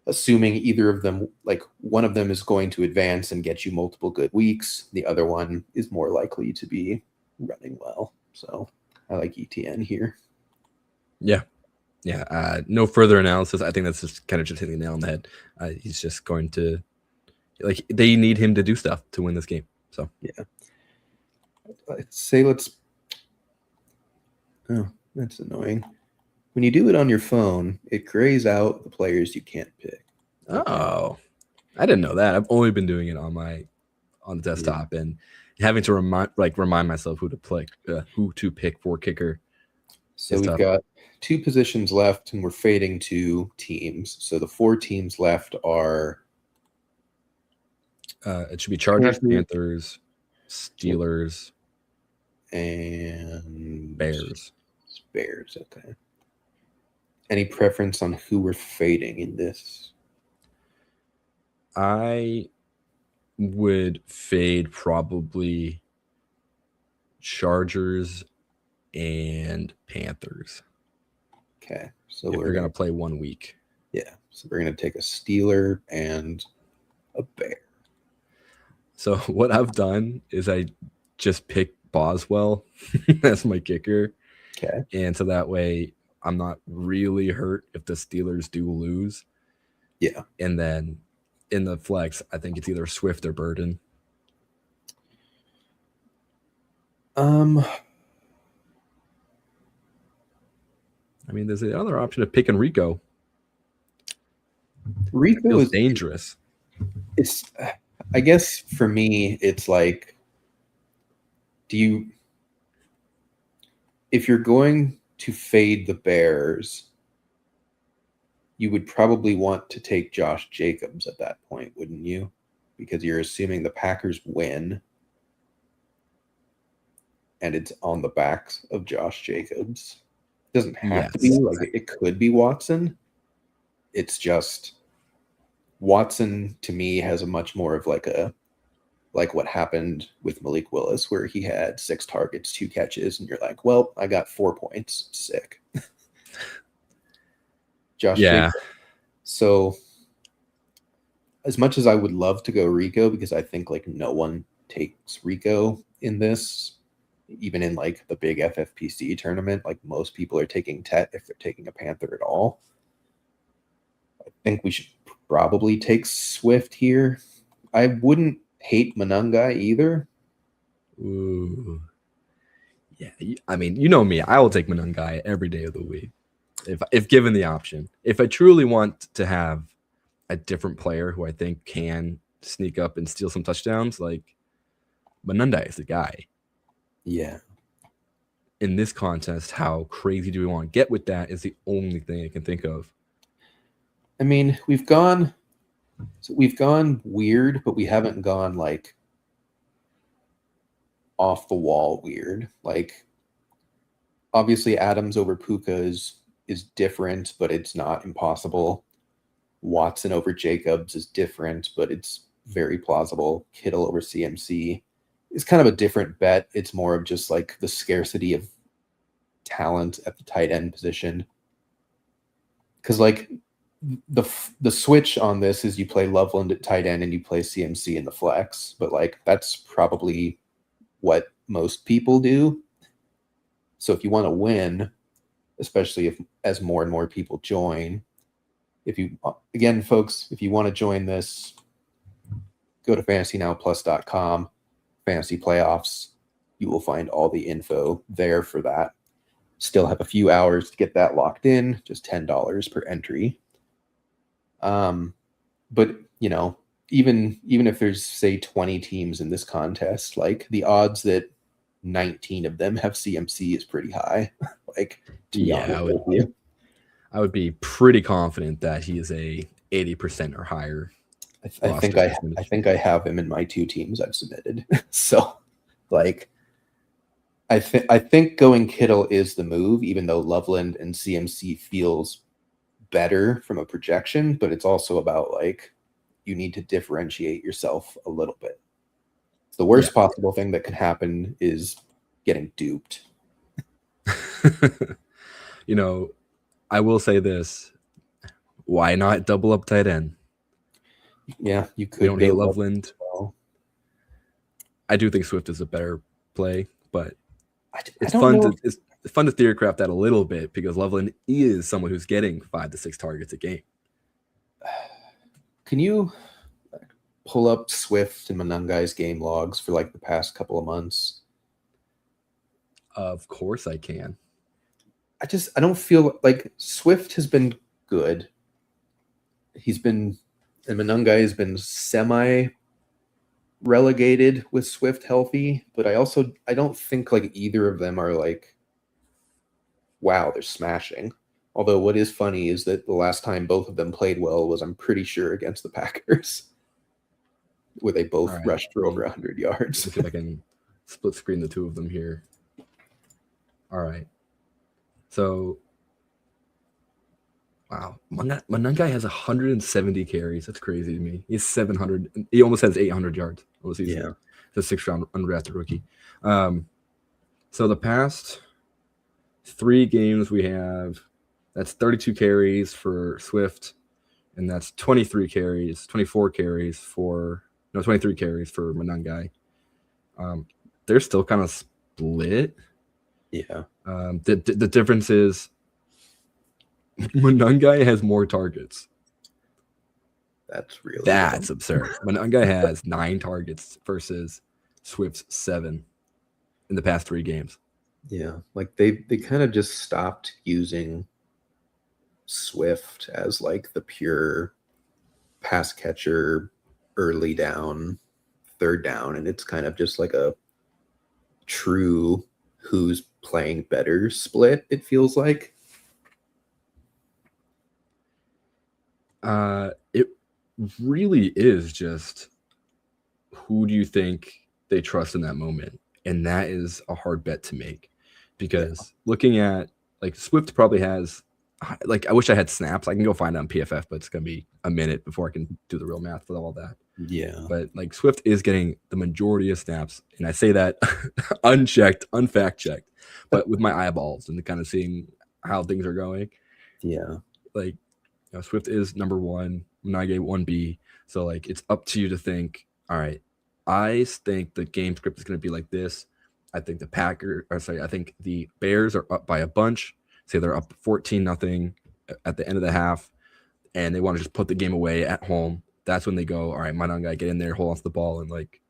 assuming either of them, like, one of them is going to advance and get you multiple good weeks. The other one is more likely to be running well. So I like ETN here. Yeah. No further analysis. I think that's just kind of just hitting the nail on the head. He's just going to, like, they need him to do stuff to win this game. So yeah, let's. Oh, that's annoying. When you do it on your phone, it grays out the players you can't pick. Okay. Oh, I didn't know that. I've only been doing it on the desktop and having to remind myself who to pick for kicker. So we've got 2 positions left, and we're fading 2 teams. So the 4 teams left are it should be Chargers, Panthers, Steelers, and Bears. Okay. Any preference on who we're fading in this? I would fade probably Chargers and Panthers. Okay. So we're going to play 1 week. Yeah. So we're going to take a Steeler and a Bear. So what I've done is I just pick Boswell as my kicker. Okay. And so that way I'm not really hurt if the Steelers do lose. Yeah. And then in the flex, I think it's either Swift or Burden. I mean, there's the other option of picking Rico. Rico is dangerous. It's, I guess for me, it's like, if you're going to fade the Bears, you would probably want to take Josh Jacobs at that point, wouldn't you? Because you're assuming the Packers win, and it's on the backs of Josh Jacobs. It doesn't have to be. Like, it could be Watson. It's just Watson, to me, has a much more of like what happened with Malik Willis, where he had 6 targets, 2 catches, and you're like, well, I got 4 points. Sick. Josh Jacobs. So as much as I would love to go Rico, because I think like no one takes Rico in this, even in like the big FFPC tournament, like most people are taking Tet if they're taking a Panther at all. I think we should probably take Swift here. I wouldn't hate Manungai either. Ooh. Yeah, I mean, you know me. I will take Manungai every day of the week if given the option. If I truly want to have a different player who I think can sneak up and steal some touchdowns, like Manungai is the guy. Yeah. In this contest, how crazy do we want to get with that is the only thing I can think of. I mean, we've gone weird, but we haven't gone like off the wall weird. Like obviously Adams over Puka is different, but it's not impossible. Watson over Jacobs is different, but it's very plausible. Kittle over CMC is kind of a different bet. It's more of just like the scarcity of talent at the tight end position. Because like the switch on this is you play Loveland at tight end and you play CMC in the flex, but like that's probably what most people do. So if you want to win, especially if as more and more people join, if you again folks, if you want to join this, go to fantasynowplus.com, fantasy playoffs. You will find all the info there for that. Still have a few hours to get that locked in, just $10 per entry. But you know, even if there's say 20 teams in this contest, like the odds that 19 of them have CMC is pretty high. Like, Yeah, I would be pretty confident that he is a 80% or higher. I think I have him in my 2 teams I've submitted. So, like, I think going Kittle is the move, even though Loveland and CMC feels better from a projection, but it's also about like you need to differentiate yourself a little bit. The worst possible thing that can happen is getting duped. You know, I will say this. Why not double up tight end? Yeah, you could. We don't hate Loveland. Well. I do think Swift is a better play, but it's fun to theorycraft that a little bit because Loveland is someone who's getting 5 to 6 targets a game. Can you pull up Swift and Manungai's game logs for like the past couple of months? Of course I can. I don't feel like Swift has been good. And Manungai has been semi relegated with Swift healthy, but I don't think like either of them are like, wow, they're smashing. Although what is funny is that the last time both of them played well was, I'm pretty sure, against the Packers, where they both rushed for over 100 yards. Let's see if I can split screen the two of them here. All right. So, wow. Manungai has 170 carries. That's crazy to me. He's 700. He almost has 800 yards. He's a 6th-round undrafted rookie. So the past 3 games we have, that's 32 carries for Swift, and that's 24 carries for Manungai. They're still kind of split. Yeah. The difference is Manungai has more targets. That's absurd. Manungai has 9 targets versus Swift's 7 in the past 3 games. Yeah, like they kind of just stopped using Swift as like the pure pass catcher, early down, 3rd down, and it's kind of just like a true who's playing better split, it feels like. It really is just who do you think they trust in that moment? And that is a hard bet to make because looking at like Swift probably has like, I wish I had snaps. I can go find it on PFF, but it's going to be a minute before I can do the real math for all that. Yeah. But like Swift is getting the majority of snaps. And I say that unchecked, unfact checked, but with my eyeballs and kind of seeing how things are going. Yeah. Like, Swift is number 1, Manungai 1B. So like it's up to you to think, all right, I think the game script is going to be like this. I think I think the Bears are up by a bunch. Say they're up 14-0 at the end of the half, and they want to just put the game away at home. That's when they go, all right, my non guy, get in there, hold on to the ball, and like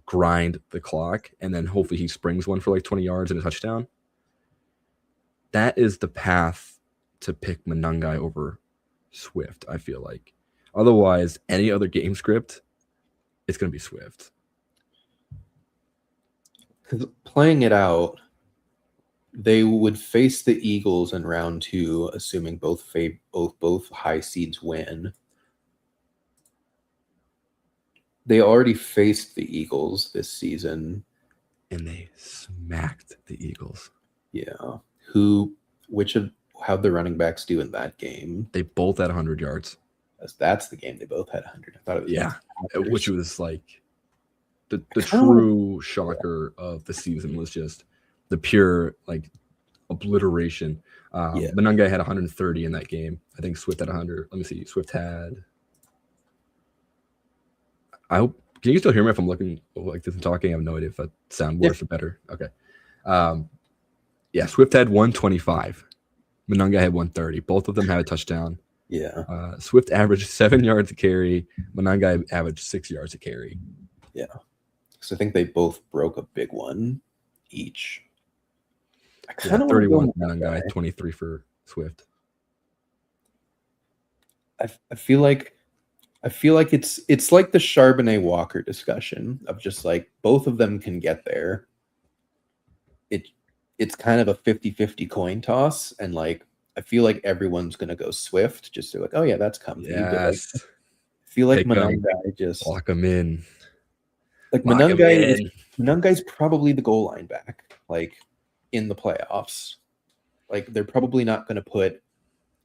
grind the clock, and then hopefully he springs one for like 20 yards and a touchdown. That is the path to pick Manungai over Swift, I feel like. Otherwise, any other game script, it's going to be Swift. Because playing it out, they would face the Eagles in round 2, assuming both high seeds win. They already faced the Eagles this season. And they smacked the Eagles. Yeah. How'd the running backs do in that game? They both had 100 yards. That's the game they both had 100. I thought it was which was like the true shocker of the season was just the pure like obliteration. Manungai had 130 in that game. I think Swift had 100. Let me see. Swift had. I hope. Can you still hear me if I'm looking like this and talking? I have no idea if I sound worse or better. Okay. Swift had 125. Manungai had 130. Both of them had a touchdown. Yeah. Swift averaged 7 yards a carry. Manungai averaged 6 yards a carry. Yeah. So I think they both broke a big one each. I kind of 31 for Manungai, 23 for Swift. I feel like it's like the Charbonnet Walker discussion of just like both of them can get there. It's kind of a 50-50 coin toss, and like I feel like everyone's gonna go Swift. Just they're like, oh yeah, that's comfy. Yes. But, like, I feel like Manungai just lock them in. Like Manungai's probably the goal line back, like in the playoffs. Like they're probably not going to put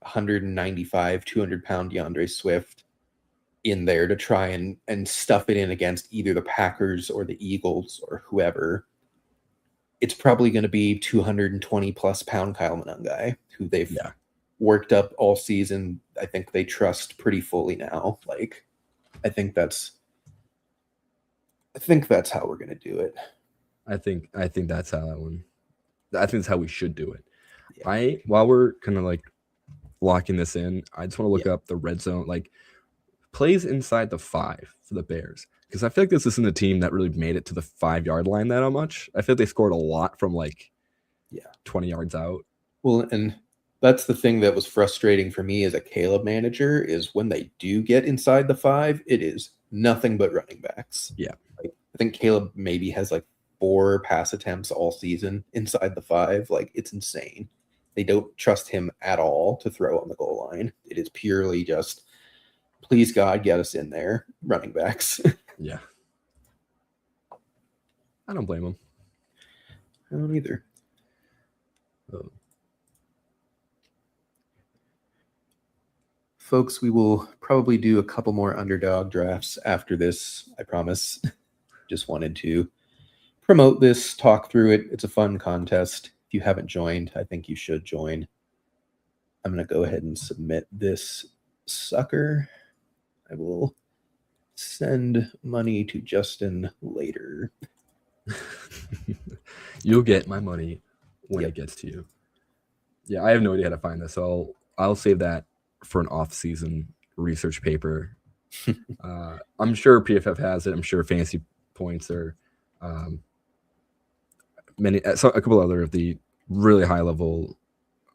195, 200-pound DeAndre Swift in there to try and stuff it in against either the Packers or the Eagles or whoever. It's probably going to be 220-plus pound Kyle Manungai, who they've worked up all season. I think they trust pretty fully now. Like, I think that's how we're going to do it. I think that's how that one. I think that's how we should do it. Yeah. While we're kind of like locking this in, I just want to look up the red zone, like plays inside the 5 for the Bears, because I feel like this isn't a team that really made it to the 5-yard line that much. I feel like they scored a lot from like 20 yards out. Well, and that's the thing that was frustrating for me as a Caleb manager is when they do get inside the 5, it is nothing but running backs. Yeah. Like, I think Caleb maybe has like 4 pass attempts all season inside the 5. Like, it's insane. They don't trust him at all to throw on the goal line. It is purely just, please God, get us in there, running backs. Yeah. I don't blame him. I don't either. Oh. Folks, we will probably do a couple more underdog drafts after this, I promise. Just wanted to promote this, talk through it. It's a fun contest. If you haven't joined, I think you should join. I'm going to go ahead and submit this sucker. I will send money to Justin later. You'll get my money when it gets to you. Yeah, I have no idea how to find this, so I'll save that for an off-season research paper. I'm sure PFF has it. I'm sure Fantasy Points are a couple other of the really high level,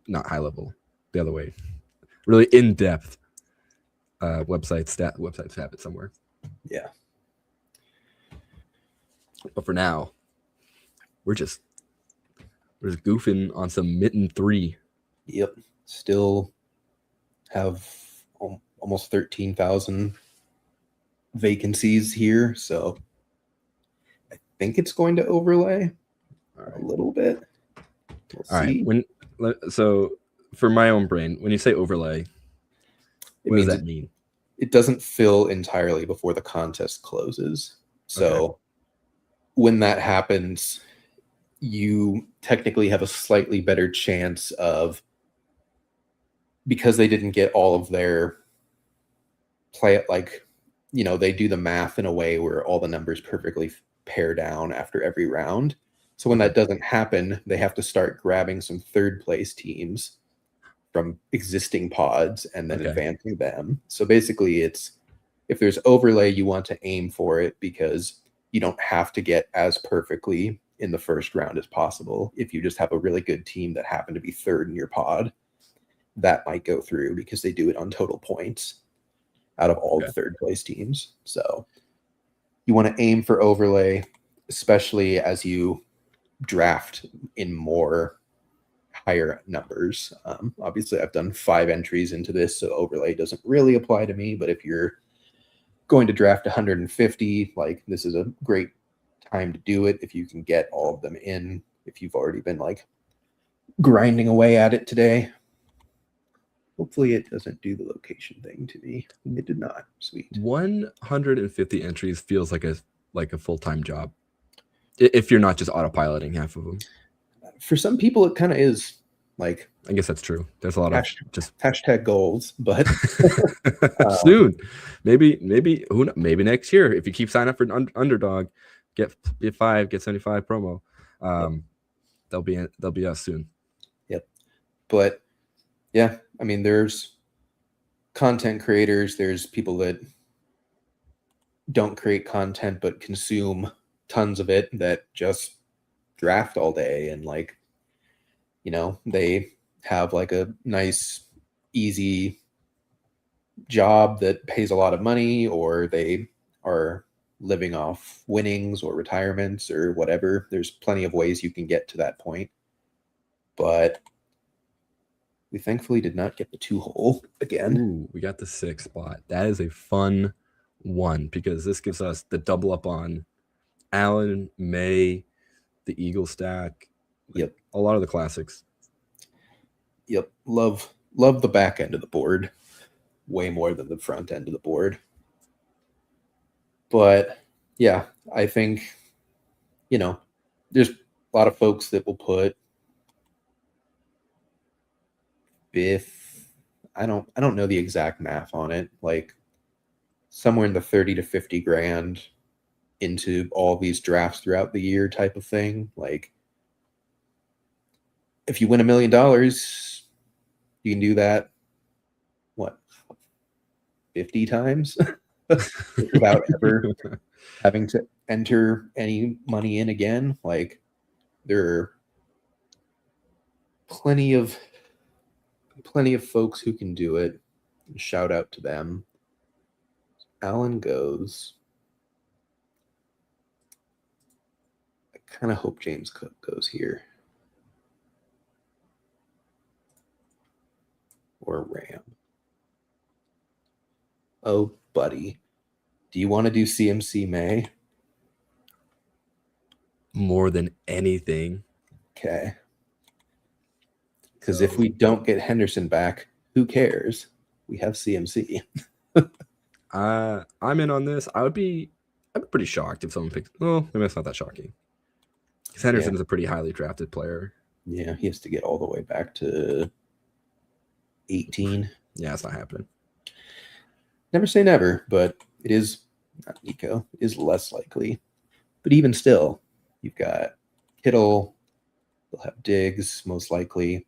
not high level, the other way, really in-depth websites have it somewhere. Yeah. But for now, we're just goofing on some mitten 3. Yep. Still have almost 13,000 vacancies here, so I think it's going to overlay a little bit. All right. So for my own brain, when you say overlay, what does that mean? It doesn't fill entirely before the contest closes. So when that happens, you technically have a slightly better chance of, because they didn't get all of their they do the math in a way where all the numbers perfectly pair down after every round. So when that doesn't happen, they have to start grabbing some third place teams from existing pods and then advancing them. So basically it's, if there's overlay, you want to aim for it because you don't have to get as perfectly in the first round as possible. If you just have a really good team that happened to be third in your pod, that might go through because they do it on total points out of all the third place teams. So you want to aim for overlay, especially as you draft in more higher numbers. Obviously, I've done 5 entries into this, so overlay doesn't really apply to me. But if you're going to draft 150, like this is a great time to do it if you can get all of them in. If you've already been like grinding away at it today. Hopefully it doesn't do the location thing to me. It did not. Sweet. 150 entries feels like a full-time job if you're not just autopiloting half of them. For some people, it kind of is. Like, I guess that's true. There's a lot of just hashtag goals, but soon, maybe next year if you keep signing up for an Underdog, get 5, get 75 promo. They'll be us soon. Yep. But yeah, I mean, there's content creators. There's people that don't create content but consume tons of it that just draft all day and like, they have like a nice, easy job that pays a lot of money, or they are living off winnings or retirements or whatever. There's plenty of ways you can get to that point. But we thankfully did not get the 2-hole again. Ooh, we got the 6 spot. That is a fun one because this gives us the double up on Allen, May, the Eagle stack. Yep. A lot of the classics. Yep. Love the back end of the board way more than the front end of the board. But yeah, I think, there's a lot of folks that will put fifth. I don't know the exact math on it, like somewhere in the 30 to 50 grand into all these drafts throughout the year type of thing. Like, if you win $1 million, you can do that, 50 times without ever having to enter any money in again. Like, there are plenty of folks who can do it. Shout out to them. Allen goes. I kind of hope James Cook goes here. Or Ram. Oh, buddy. Do you want to do CMC May? More than anything. Okay. Because if we don't get Henderson back, who cares? We have CMC. I'm in on this. I'd be pretty shocked if someone picked. Well, maybe it's not that shocking. Because Henderson is a pretty highly drafted player. Yeah, he has to get all the way back to 18. Yeah, it's not happening. Never say never, but it is not Nico. It is less likely. But even still, you've got Kittle. You'll have Diggs, most likely.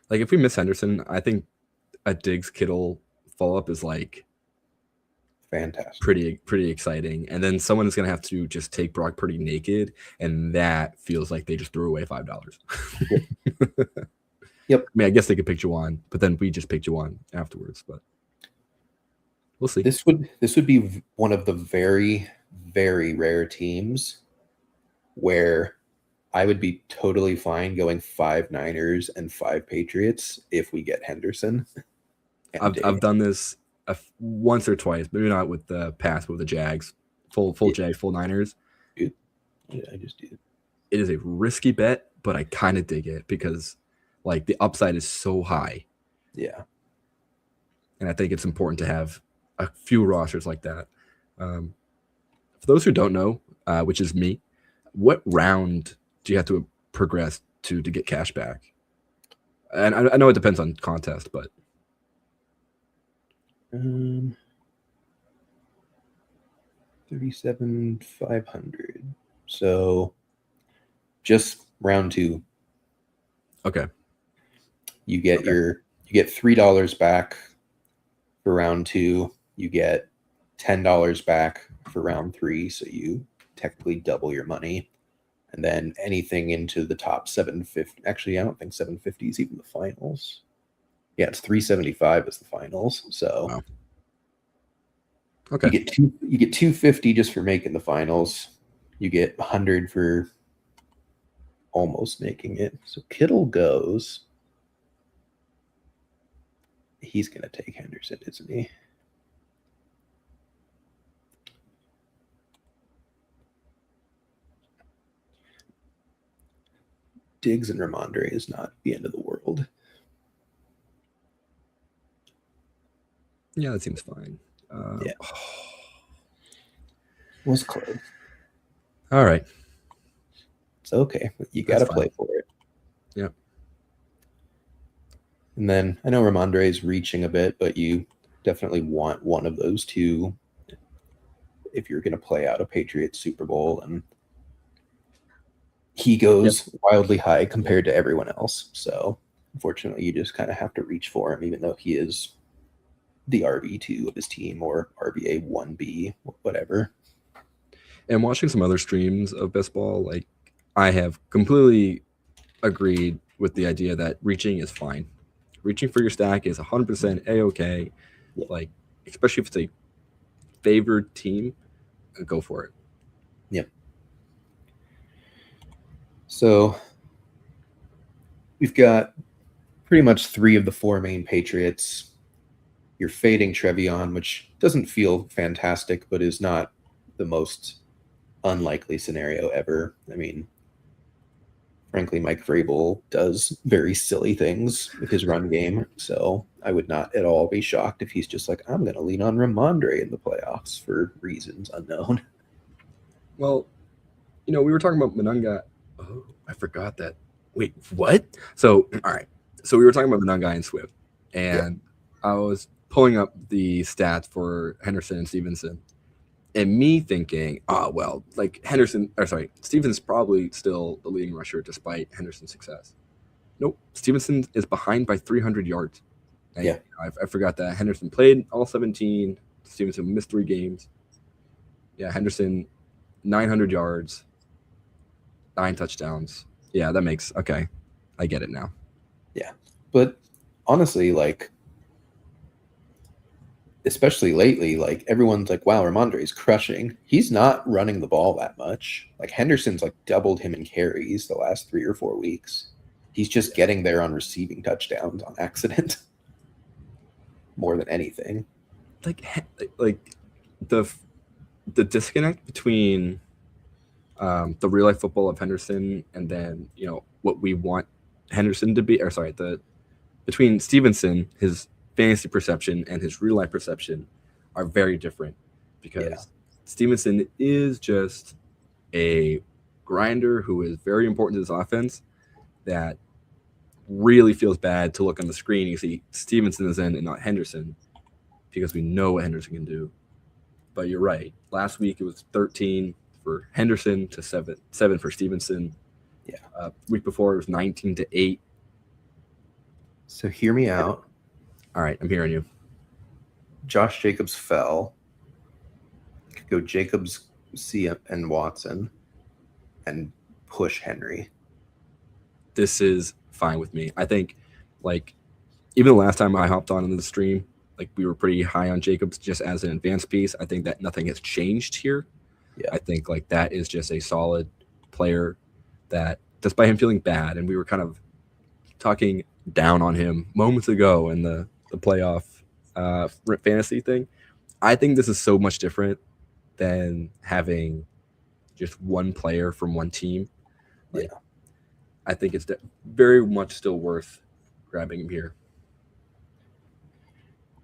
Like, if we miss Henderson, I think a Diggs Kittle follow-up is like fantastic, pretty exciting. And then someone is going to have to just take Brock Purdy naked, and that feels like they just threw away $5. Yep. I mean, I guess they could pick Juwan, but then we just picked Juwan afterwards. But we'll see. This would be one of the very, very rare teams where I would be totally fine going 5 Niners and 5 Patriots if we get Henderson. I've done this once or twice, maybe not with the pass, but with the Jags, full Jags, full Niners. Dude, I just did. It is a risky bet, but I kind of dig it because like the upside is so high. Yeah. And I think it's important to have a few rosters like that. For those who don't know, which is me, what round do you have to progress to get cash back? And I know it depends on contest, but 37,500. So just round 2. Okay. You get $3 back for round 2. You get $10 back for round 3. So you technically double your money. And then anything into the top 750. Actually, I don't think 750 is even the finals. Yeah, it's 375 is the finals. So wow. Okay. You get 250 just for making the finals. You get 100 for almost making it. So Kittle goes. He's going to take Henderson, isn't he? Diggs and Ramondre is not the end of the world. Yeah, that seems fine. Yeah. Was close. All right. It's okay. You got to play for it. Yeah. And then I know Ramondre is reaching a bit, but you definitely want one of those two if you're going to play out a Patriots Super Bowl. And he goes wildly high compared to everyone else. So unfortunately, you just kind of have to reach for him, even though he is the RB2 of his team or RBA 1B, whatever. And watching some other streams of best ball, like I have completely agreed with the idea that reaching is fine. Reaching for your stack is 100% a-okay. Yep. Like, especially if it's a favored team, go for it. Yep. So we've got pretty much 3 of the 4 main Patriots. You're fading Trevion, which doesn't feel fantastic, but is not the most unlikely scenario ever. I mean, frankly, Mike Vrabel does very silly things with his run game, so I would not at all be shocked if he's just like, I'm going to lean on Ramondre in the playoffs for reasons unknown. Well, we were talking about Monunga. Oh, I forgot that. Wait, what? So, all right. So we were talking about Monunga and Swift, and I was pulling up the stats for Henderson and Stevenson, and me thinking, like Stevenson's probably still the leading rusher despite Henderson's success. Nope, Stevenson is behind by 300 yards. And I forgot that Henderson played all 17. Stevenson missed 3 games. Yeah, Henderson 900 yards, 9 touchdowns. Yeah, that makes okay. I get it now. Yeah, but honestly, like, especially lately, like everyone's like, wow, Ramondre's crushing. He's not running the ball that much. Like Henderson's like doubled him in carries the last 3 or 4 weeks. He's just getting there on receiving touchdowns on accident more than anything. Like the disconnect between the real life football of Henderson and then what we want Henderson to be, between Stevenson, his fantasy perception and his real life perception are very different because Stevenson is just a grinder who is very important to his offense that really feels bad to look on the screen. You see Stevenson is in and not Henderson because we know what Henderson can do. But you're right. Last week it was 13 for Henderson to 7 for Stevenson. Yeah. Week before it was 19 to 8. So hear me out. All right, I'm hearing you. Josh Jacobs fell. Could go Jacobs, CM, and Watson, and push Henry. This is fine with me. I think, like, even the last time I hopped on into the stream, like we were pretty high on Jacobs just as an advanced piece. I think that nothing has changed here. Yeah. I think like that is just a solid player that, despite him feeling bad, and we were kind of talking down on him moments ago in the playoff fantasy thing. I think this is so much different than having just one player from one team. Like, I think it's very much still worth grabbing him here.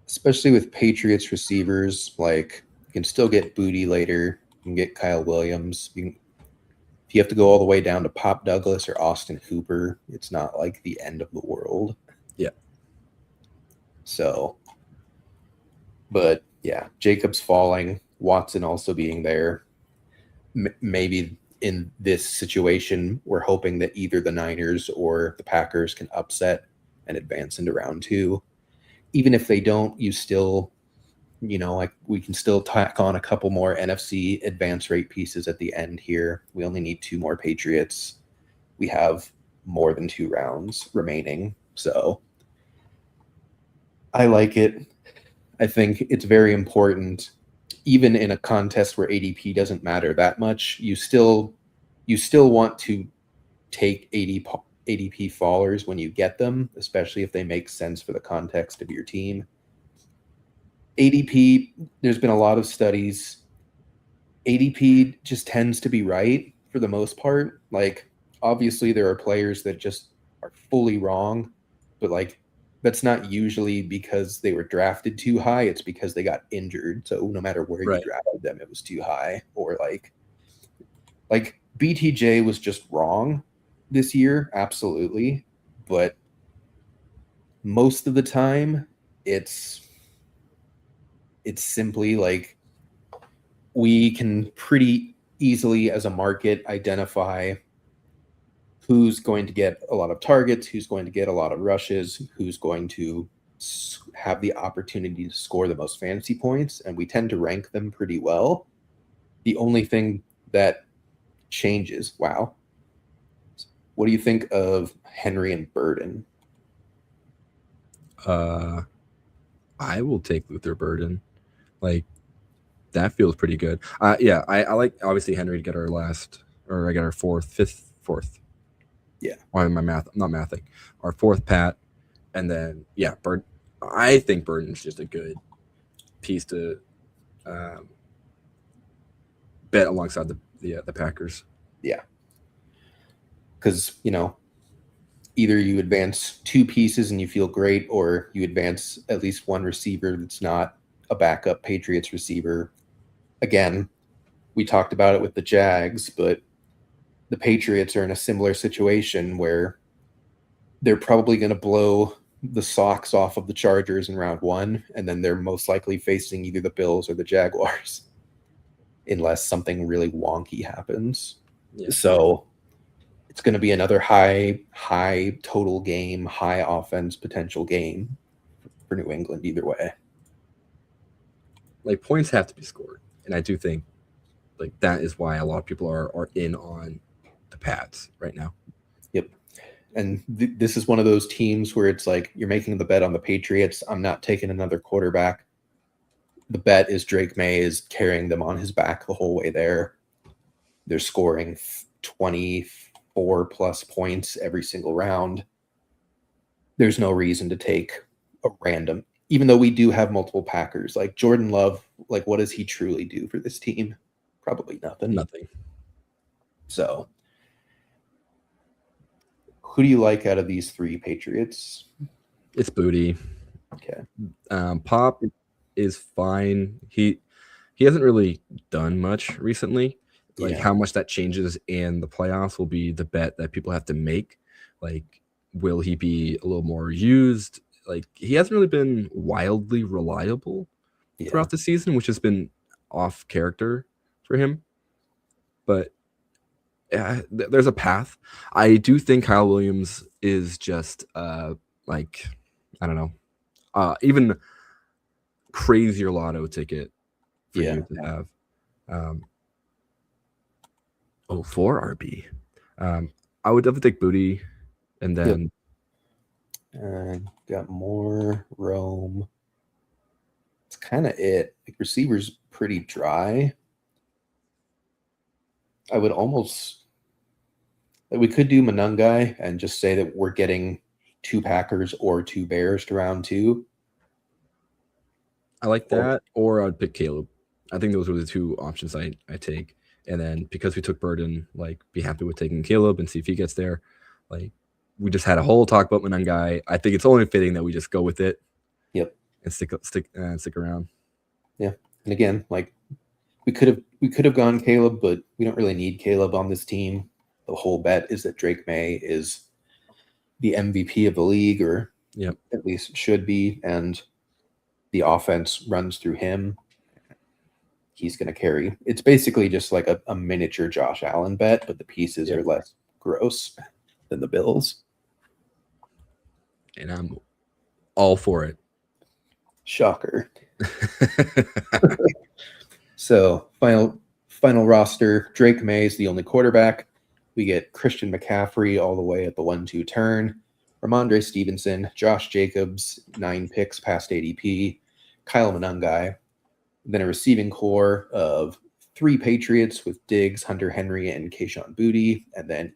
Especially with Patriots receivers, like you can still get Booty later. You can get Kyle Williams. If you have to go all the way down to Pop Douglas or Austin Hooper, it's not like the end of the world. Yeah. So, but yeah, Jacobs falling. Watson also being there, maybe in this situation, we're hoping that either the Niners or the Packers can upset and advance into round 2. Even if they don't, you still, like we can still tack on a couple more NFC advance rate pieces at the end here. We only need 2 more Patriots. We have more than 2 rounds remaining. So I like it. I think it's very important, even in a contest where ADP doesn't matter that much, you still want to take ADP fallers when you get them, especially if they make sense for the context of your team. ADP, there's been a lot of studies. ADP just tends to be right for the most part. Like, obviously, there are players that just are fully wrong, but like, that's not usually because they were drafted too high. It's because they got injured. So no matter where you drafted them, it was too high. Or like BTJ was just wrong this year, absolutely. But most of the time, it's simply like we can pretty easily as a market identify who's going to get a lot of targets, who's going to get a lot of rushes, who's going to have the opportunity to score the most fantasy points, and we tend to rank them pretty well. The only thing that changes, what do you think of Henry and Burden? I will take Luther Burden. Like, that feels pretty good. Yeah, I like obviously Henry to get our I got our fourth. Yeah. Why am I not mathing? Our 4th Pat, and then Bird. I think Burden's just a good piece to bet alongside the Packers. Yeah, because either you advance 2 pieces and you feel great, or you advance at least 1 receiver that's not a backup Patriots receiver. Again, we talked about it with the Jags, but the Patriots are in a similar situation where they're probably going to blow the socks off of the Chargers in round 1, and then they're most likely facing either the Bills or the Jaguars, unless something really wonky happens. Yeah. So it's going to be another high total game, high offense potential game for New England either way. Like, points have to be scored, and I do think like that is why a lot of people are in on the Pats right now. Yep. And this is one of those teams where it's like you're making the bet on the Patriots. I'm not taking another quarterback. The bet is Drake May is carrying them on his back the whole way there. They're scoring 24 plus points every single round. There's no reason to take a random, even though we do have multiple Packers. Like Jordan Love, like what does he truly do for this team? Probably nothing. Nothing. So who do you like out of these 3 Patriots? It's Booty. Okay. Pop is fine. He hasn't really done much recently. Like how much that changes in the playoffs will be the bet that people have to make. Like, will he be a little more used? Like, he hasn't really been wildly reliable throughout the season, which has been off character for him. But there's a path. I do think Kyle Williams is just like, I don't know, even crazier lotto ticket for you to have. 4 RB. I would definitely take Booty, and then got more Rome. It's kind of it. Like, receivers pretty dry. I would almost we could do Manungai and just say that we're getting 2 Packers or 2 Bears to round 2. I like that, or I'd pick Caleb. I think those were the 2 options I take. And then because we took Burden, like, be happy with taking Caleb and see if he gets there. Like, we just had a whole talk about Manungai. I think it's only fitting that we just go with it. Yep. And stick around. Yeah. And again, like, we could have gone Caleb, but we don't really need Caleb on this team. The whole bet is that Drake May is the MVP of the league, or at least should be, and the offense runs through him. he's going to carry. It's basically just like a miniature Josh Allen bet, but the pieces are less gross than the Bills. And I'm all for it. Shocker. So final roster, Drake May is the only quarterback. We get Christian McCaffrey all the way at the 1-2 turn. Ramondre Stevenson, Josh Jacobs, 9 picks past ADP. Kyle Monangai. Then a receiving core of 3 Patriots with Diggs, Hunter Henry, and Kayshon Boutte. And then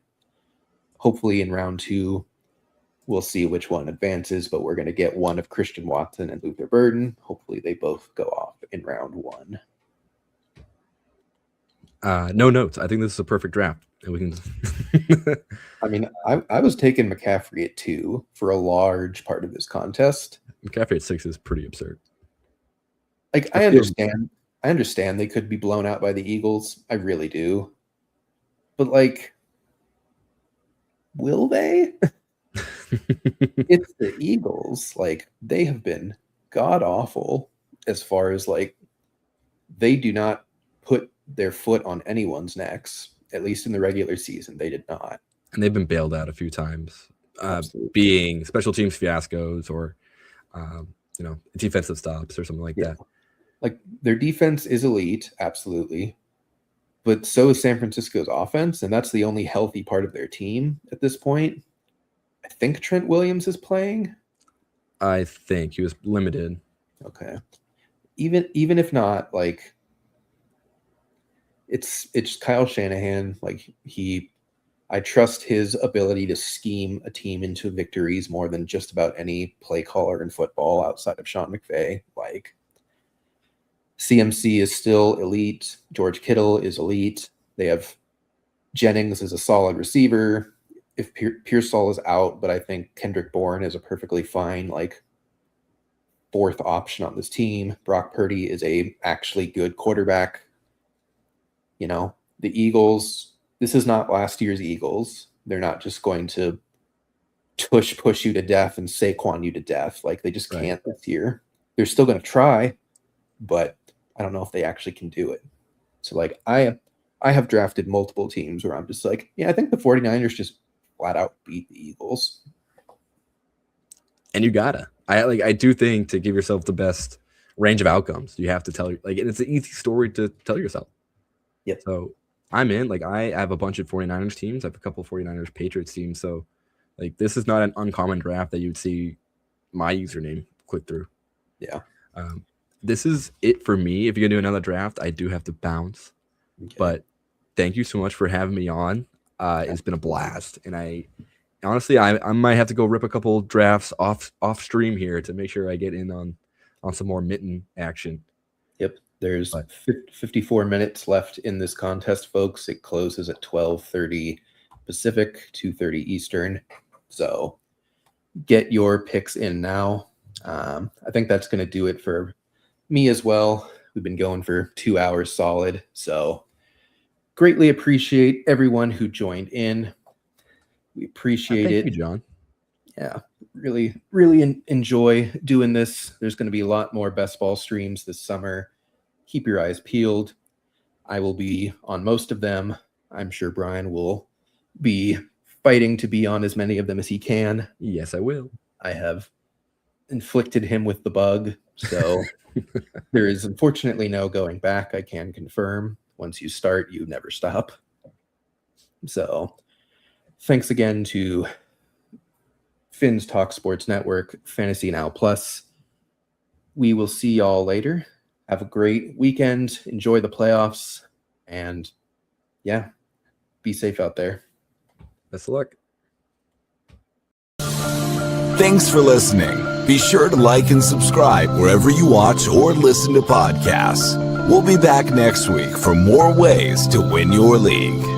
hopefully in round 2, we'll see which one advances, but we're going to get one of Christian Watson and Luther Burden. Hopefully they both go off in round 1. No notes. I think this is a perfect draft. And we can. I mean, I was taking McCaffrey at 2 for a large part of this contest. McCaffrey at 6 is pretty absurd. Like, I understand they could be blown out by the Eagles. I really do. But, like, will they? It's the Eagles. Like, they have been god-awful as far as, like, they do not put their foot on anyone's necks. At least in the regular season, they did not. And they've been bailed out a few times, being special teams fiascos or, defensive stops or something like that. Like, their defense is elite, absolutely. But so is San Francisco's offense, and that's the only healthy part of their team at this point. I think Trent Williams is playing. I think he was limited. Okay. Even if not, like, it's Kyle Shanahan. Like, I trust his ability to scheme a team into victories more than just about any play caller in football outside of Sean McVay. Like, CMC is still elite. George Kittle is elite. They have Jennings as a solid receiver. If Pearsall is out, but I think Kendrick Bourne is a perfectly fine, like, 4th option on this team. Brock Purdy is a actually good quarterback. You know, the Eagles, this is not last year's Eagles. They're not just going to push you to death and Saquon you to death. Like, they just can't this year. They're still going to try, but I don't know if they actually can do it. So, like, I have drafted multiple teams where I'm just like, yeah, I think the 49ers just flat out beat the Eagles. And you gotta. I do think to give yourself the best range of outcomes, you have to tell, like, and it's an easy story to tell yourself. Yep. So I'm in. Like, I have a bunch of 49ers teams. I have a couple of 49ers Patriots teams. So, like, this is not an uncommon draft that you'd see my username click through. Yeah. This is it for me. If you're going to do another draft, I do have to bounce. Okay. But thank you so much for having me on. It's been a blast. And I might have to go rip a couple drafts off stream here to make sure I get in on some more mitten action. Yep. There's 54 minutes left in this contest, folks. It closes at 12:30 Pacific, 2:30 Eastern. So get your picks in now. I think that's going to do it for me as well. We've been going for 2 hours solid. So greatly appreciate everyone who joined in. We appreciate it. Thank you, John. Yeah, really, really enjoy doing this. There's going to be a lot more best ball streams this summer. Keep your eyes peeled. I will be on most of them. I'm sure Brian will be fighting to be on as many of them as he can. Yes, I will. I have inflicted him with the bug, so there is unfortunately no going back. I can confirm. Once you start, you never stop. So thanks again to Finn's Talk Sports Network, Fantasy Now Plus. We will see y'all later. Have a great weekend. Enjoy the playoffs. And yeah, be safe out there. Best of luck. Thanks for listening. Be sure to like and subscribe wherever you watch or listen to podcasts. We'll be back next week for more ways to win your league.